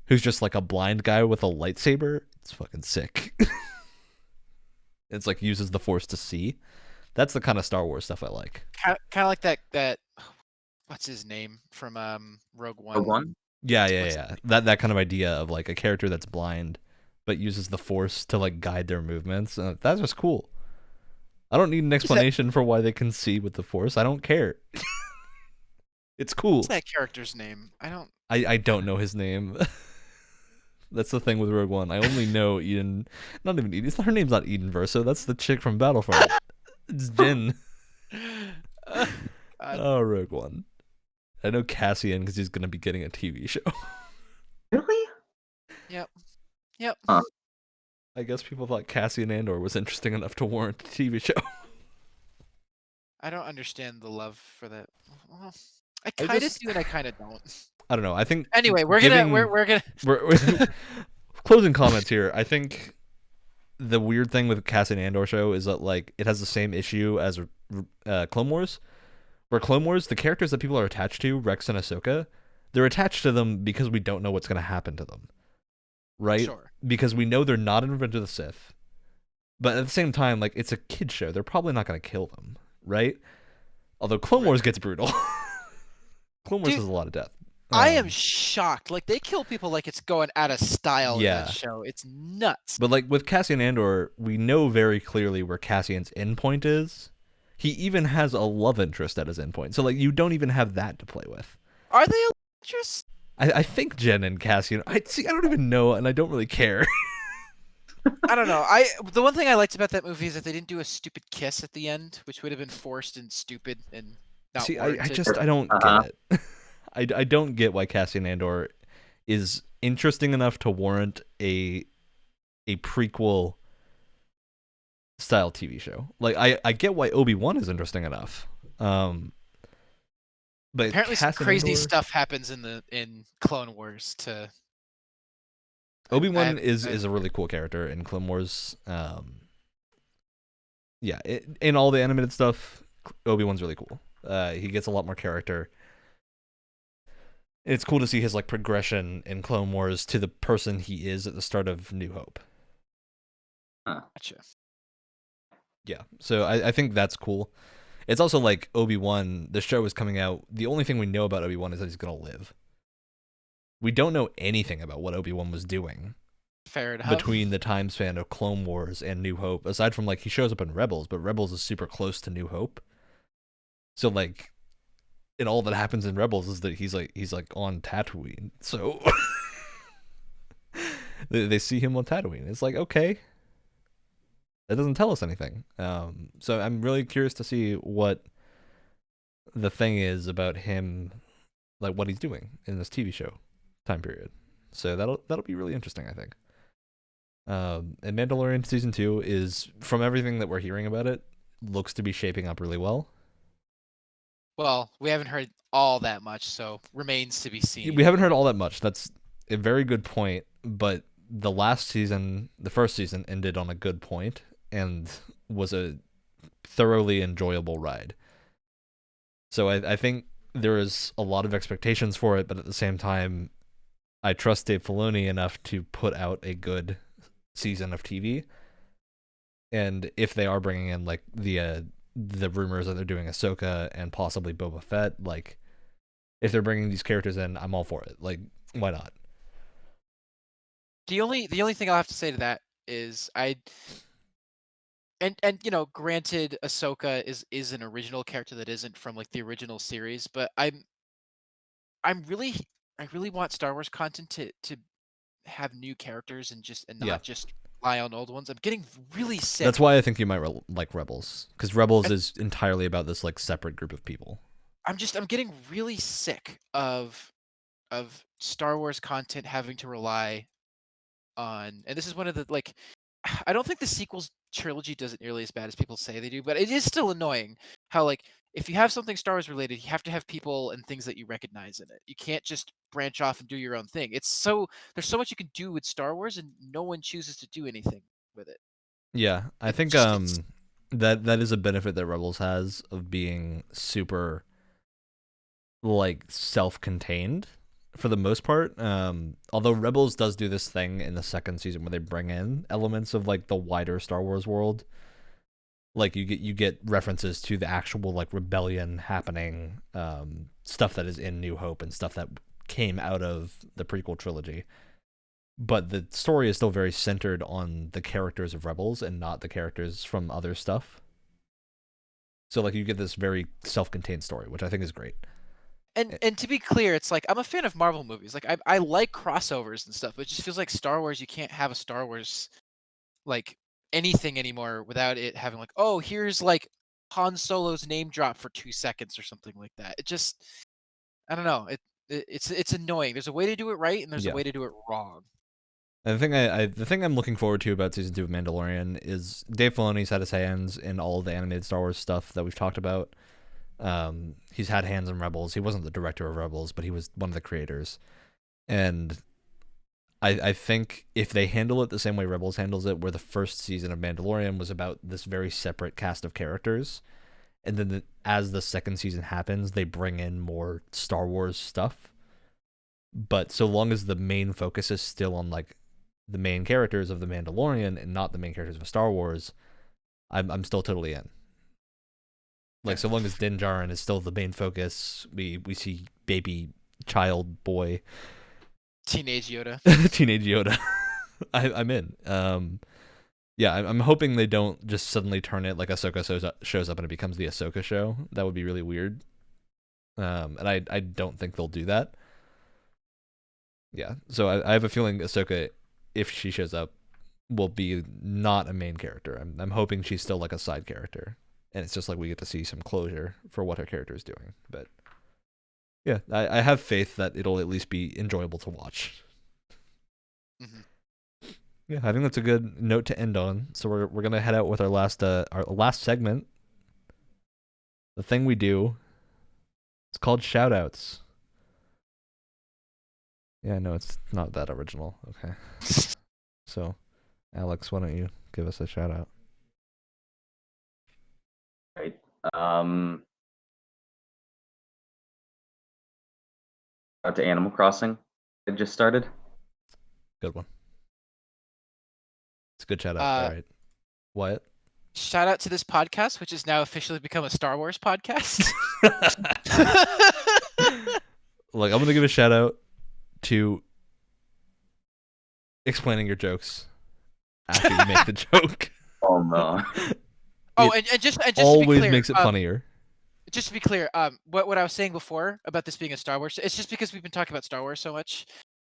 who's just like a blind guy with a lightsaber. It's fucking sick. It's like uses the Force to see. That's the kind of Star Wars stuff I like. Kind of like that. What's his name from Rogue One? Rogue One? Yeah. That kind of idea of like a character that's blind but uses the Force to like guide their movements. That's just cool. I don't need an explanation for why they can see with the Force. I don't care. It's cool. What's that character's name? I don't know his name. That's the thing with Rogue One. I only know Eden. Not even Eden. Her name's not Eden Verso. That's the chick from Battlefront. It's Din. Rogue One. I know Cassian because he's going to be getting a TV show. Really? Yep. Huh. I guess people thought Cassian Andor was interesting enough to warrant a TV show. I don't understand the love for that. Well, I kind of do and I kind of don't. I don't know. I think anyway, we're gonna closing comments here. I think the weird thing with the Cassian Andor show is that like it has the same issue as Clone Wars, where Clone Wars, the characters that people are attached to, Rex and Ahsoka, they're attached to them because we don't know what's going to happen to them, right? Sure. Because we know they're not in Revenge of the Sith, but at the same time, like it's a kid show, they're probably not going to kill them, right? Although Clone Wars gets brutal. Clone Wars has a lot of death. I am shocked. Like they kill people like it's going out of style in Yeah. that show. It's nuts. But like with Cassian Andor, we know very clearly where Cassian's endpoint is. He even has a love interest at his endpoint. So like you don't even have that to play with. Are they just? I think Jen and Cassian. I don't even know, and I don't really care. I don't know. The one thing I liked about that movie is that they didn't do a stupid kiss at the end, which would have been forced and stupid and not See, warranted. I don't get it. I don't get why Cassian Andor is interesting enough to warrant a prequel style TV show. Like I get why Obi-Wan is interesting enough. But apparently some Cassian crazy Andor, stuff happens in Clone Wars to Obi-Wan I- is a really cool character in Clone Wars. Yeah, in all the animated stuff, Obi-Wan's really cool. He gets a lot more character. It's cool to see his like progression in Clone Wars to the person he is at the start of New Hope. Gotcha. Yeah, so I think that's cool. It's also like Obi-Wan, the show is coming out. The only thing we know about Obi-Wan is that he's going to live. We don't know anything about what Obi-Wan was doing Fair enough. between the time span of Clone Wars and New Hope, aside from like he shows up in Rebels, but Rebels is super close to New Hope. So like, and all that happens in Rebels is that he's like on Tatooine. So they see him on Tatooine. It's like, okay, that doesn't tell us anything. So I'm really curious to see what the thing is about him, like what he's doing in this TV show time period. So that'll be really interesting, I think. And Mandalorian season 2 is, from everything that we're hearing about it, looks to be shaping up really well. Well, we haven't heard all that much, so remains to be seen. We haven't heard all that much. That's a very good point. But the last season, the first season, ended on a good point and was a thoroughly enjoyable ride. So I think there is a lot of expectations for it, but at the same time, I trust Dave Filoni enough to put out a good season of TV. And if they are bringing in like the rumors that they're doing Ahsoka and possibly Boba Fett, like if they're bringing these characters in, I'm all for it. Like, why not? The only thing I'll have to say to that is and you know, granted, Ahsoka is an original character that isn't from like the original series, but I really want Star Wars content to have new characters and not Yeah. just rely on old ones. I'm getting really sick. That's why I think you might like Rebels, because Rebels is entirely about this like separate group of people. I'm getting really sick of Star Wars content having to rely on, and this is one of the like, I don't think the sequels trilogy does it nearly as bad as people say they do, but it is still annoying how like if you have something Star Wars related, you have to have people and things that you recognize in it. You can't just branch off and do your own thing. There's so much you can do with Star Wars, and no one chooses to do anything with it. Yeah, I think just- that is a benefit that Rebels has of being super like self-contained for the most part. Although Rebels does do this thing in the second season where they bring in elements of like the wider Star Wars world. Like you get references to the actual like rebellion happening, stuff that is in New Hope and stuff that came out of the prequel trilogy. But the story is still very centered on the characters of Rebels and not the characters from other stuff. So like you get this very self-contained story, which I think is great. And to be clear, it's like I'm a fan of Marvel movies. Like I like crossovers and stuff, but it just feels like Star Wars. You can't have a Star Wars like anything anymore without it having like, oh, here's like Han Solo's name drop for 2 seconds or something like that. It just, I don't know. It's annoying. There's a way to do it right, and there's Yeah. a way to do it wrong. And the thing I'm looking forward to about season 2 of Mandalorian is Dave Filoni's had his hands in all of the animated Star Wars stuff that we've talked about. He's had hands in Rebels. He wasn't the director of Rebels, but he was one of the creators. And I think if they handle it the same way Rebels handles it, where the first season of Mandalorian was about this very separate cast of characters, and then as the second season happens, they bring in more Star Wars stuff. But so long as the main focus is still on like the main characters of the Mandalorian and not the main characters of Star Wars, I'm still totally in. Like so long as Din Djarin is still the main focus, we see baby child boy Teenage Yoda. teenage Yoda. I'm in. Yeah, I'm hoping they don't just suddenly turn it like Ahsoka shows up and it becomes the Ahsoka show. That would be really weird. And I don't think they'll do that. Yeah, so I have a feeling Ahsoka, if she shows up, will be not a main character. I'm hoping she's still like a side character, and it's just like we get to see some closure for what her character is doing. But yeah, I have faith that it'll at least be enjoyable to watch. Mm-hmm. Yeah, I think that's a good note to end on. So we're gonna head out with our last segment. The thing we do. It's called shoutouts. Yeah, no, it's not that original. Okay. So, Alex, why don't you give us a shout out? Right. Out to Animal Crossing. It just started. Good one. It's a good shout out. All right. Wyatt? Shout out to this podcast, which has now officially become a Star Wars podcast. Look, I'm going to give a shout out to explaining your jokes after you make the joke. Oh, no. And just always to be clear, makes it funnier. Just to be clear, what I was saying before about this being a Star Wars, it's just because we've been talking about Star Wars so much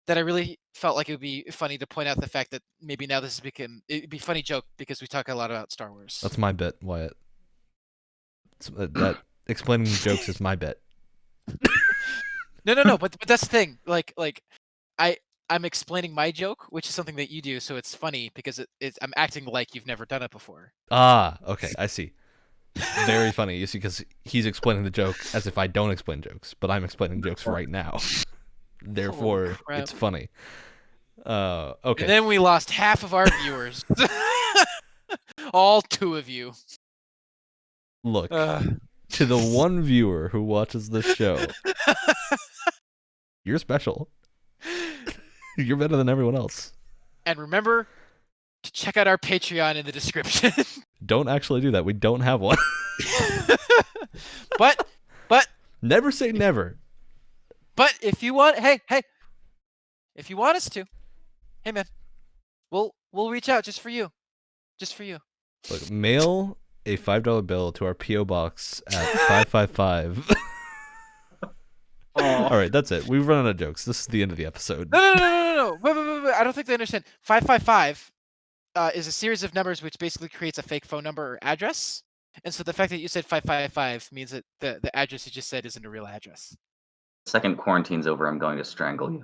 that I really felt like it would be funny to point out the fact that maybe now this has become it'd be a funny joke because we talk a lot about Star Wars. That's my bit, Wyatt. That explaining jokes is my bit. No, but that's the thing. Like I'm explaining my joke, which is something that you do, so it's funny because I'm acting like you've never done it before. Ah, okay, I see. Very funny, you see, because he's explaining the joke as if I don't explain jokes, but I'm explaining jokes right now. Therefore, it's funny. Okay. And then we lost half of our viewers. All 2 of you. Look, to the one viewer who watches this show, you're special. You're better than everyone else. And remember to check out our Patreon in the description. Don't actually do that. We don't have one. But never say never. But if you want, hey, if you want us to, hey man, we'll reach out just for you. Look, mail a $5 bill to our PO box at 555. All right, that's it. We've run out of jokes. This is the end of the episode. No. Wait, I don't think they understand. 555 is a series of numbers which basically creates a fake phone number or address. And so the fact that you said 555 means that the address you just said isn't a real address. Second quarantine's over, I'm going to strangle you.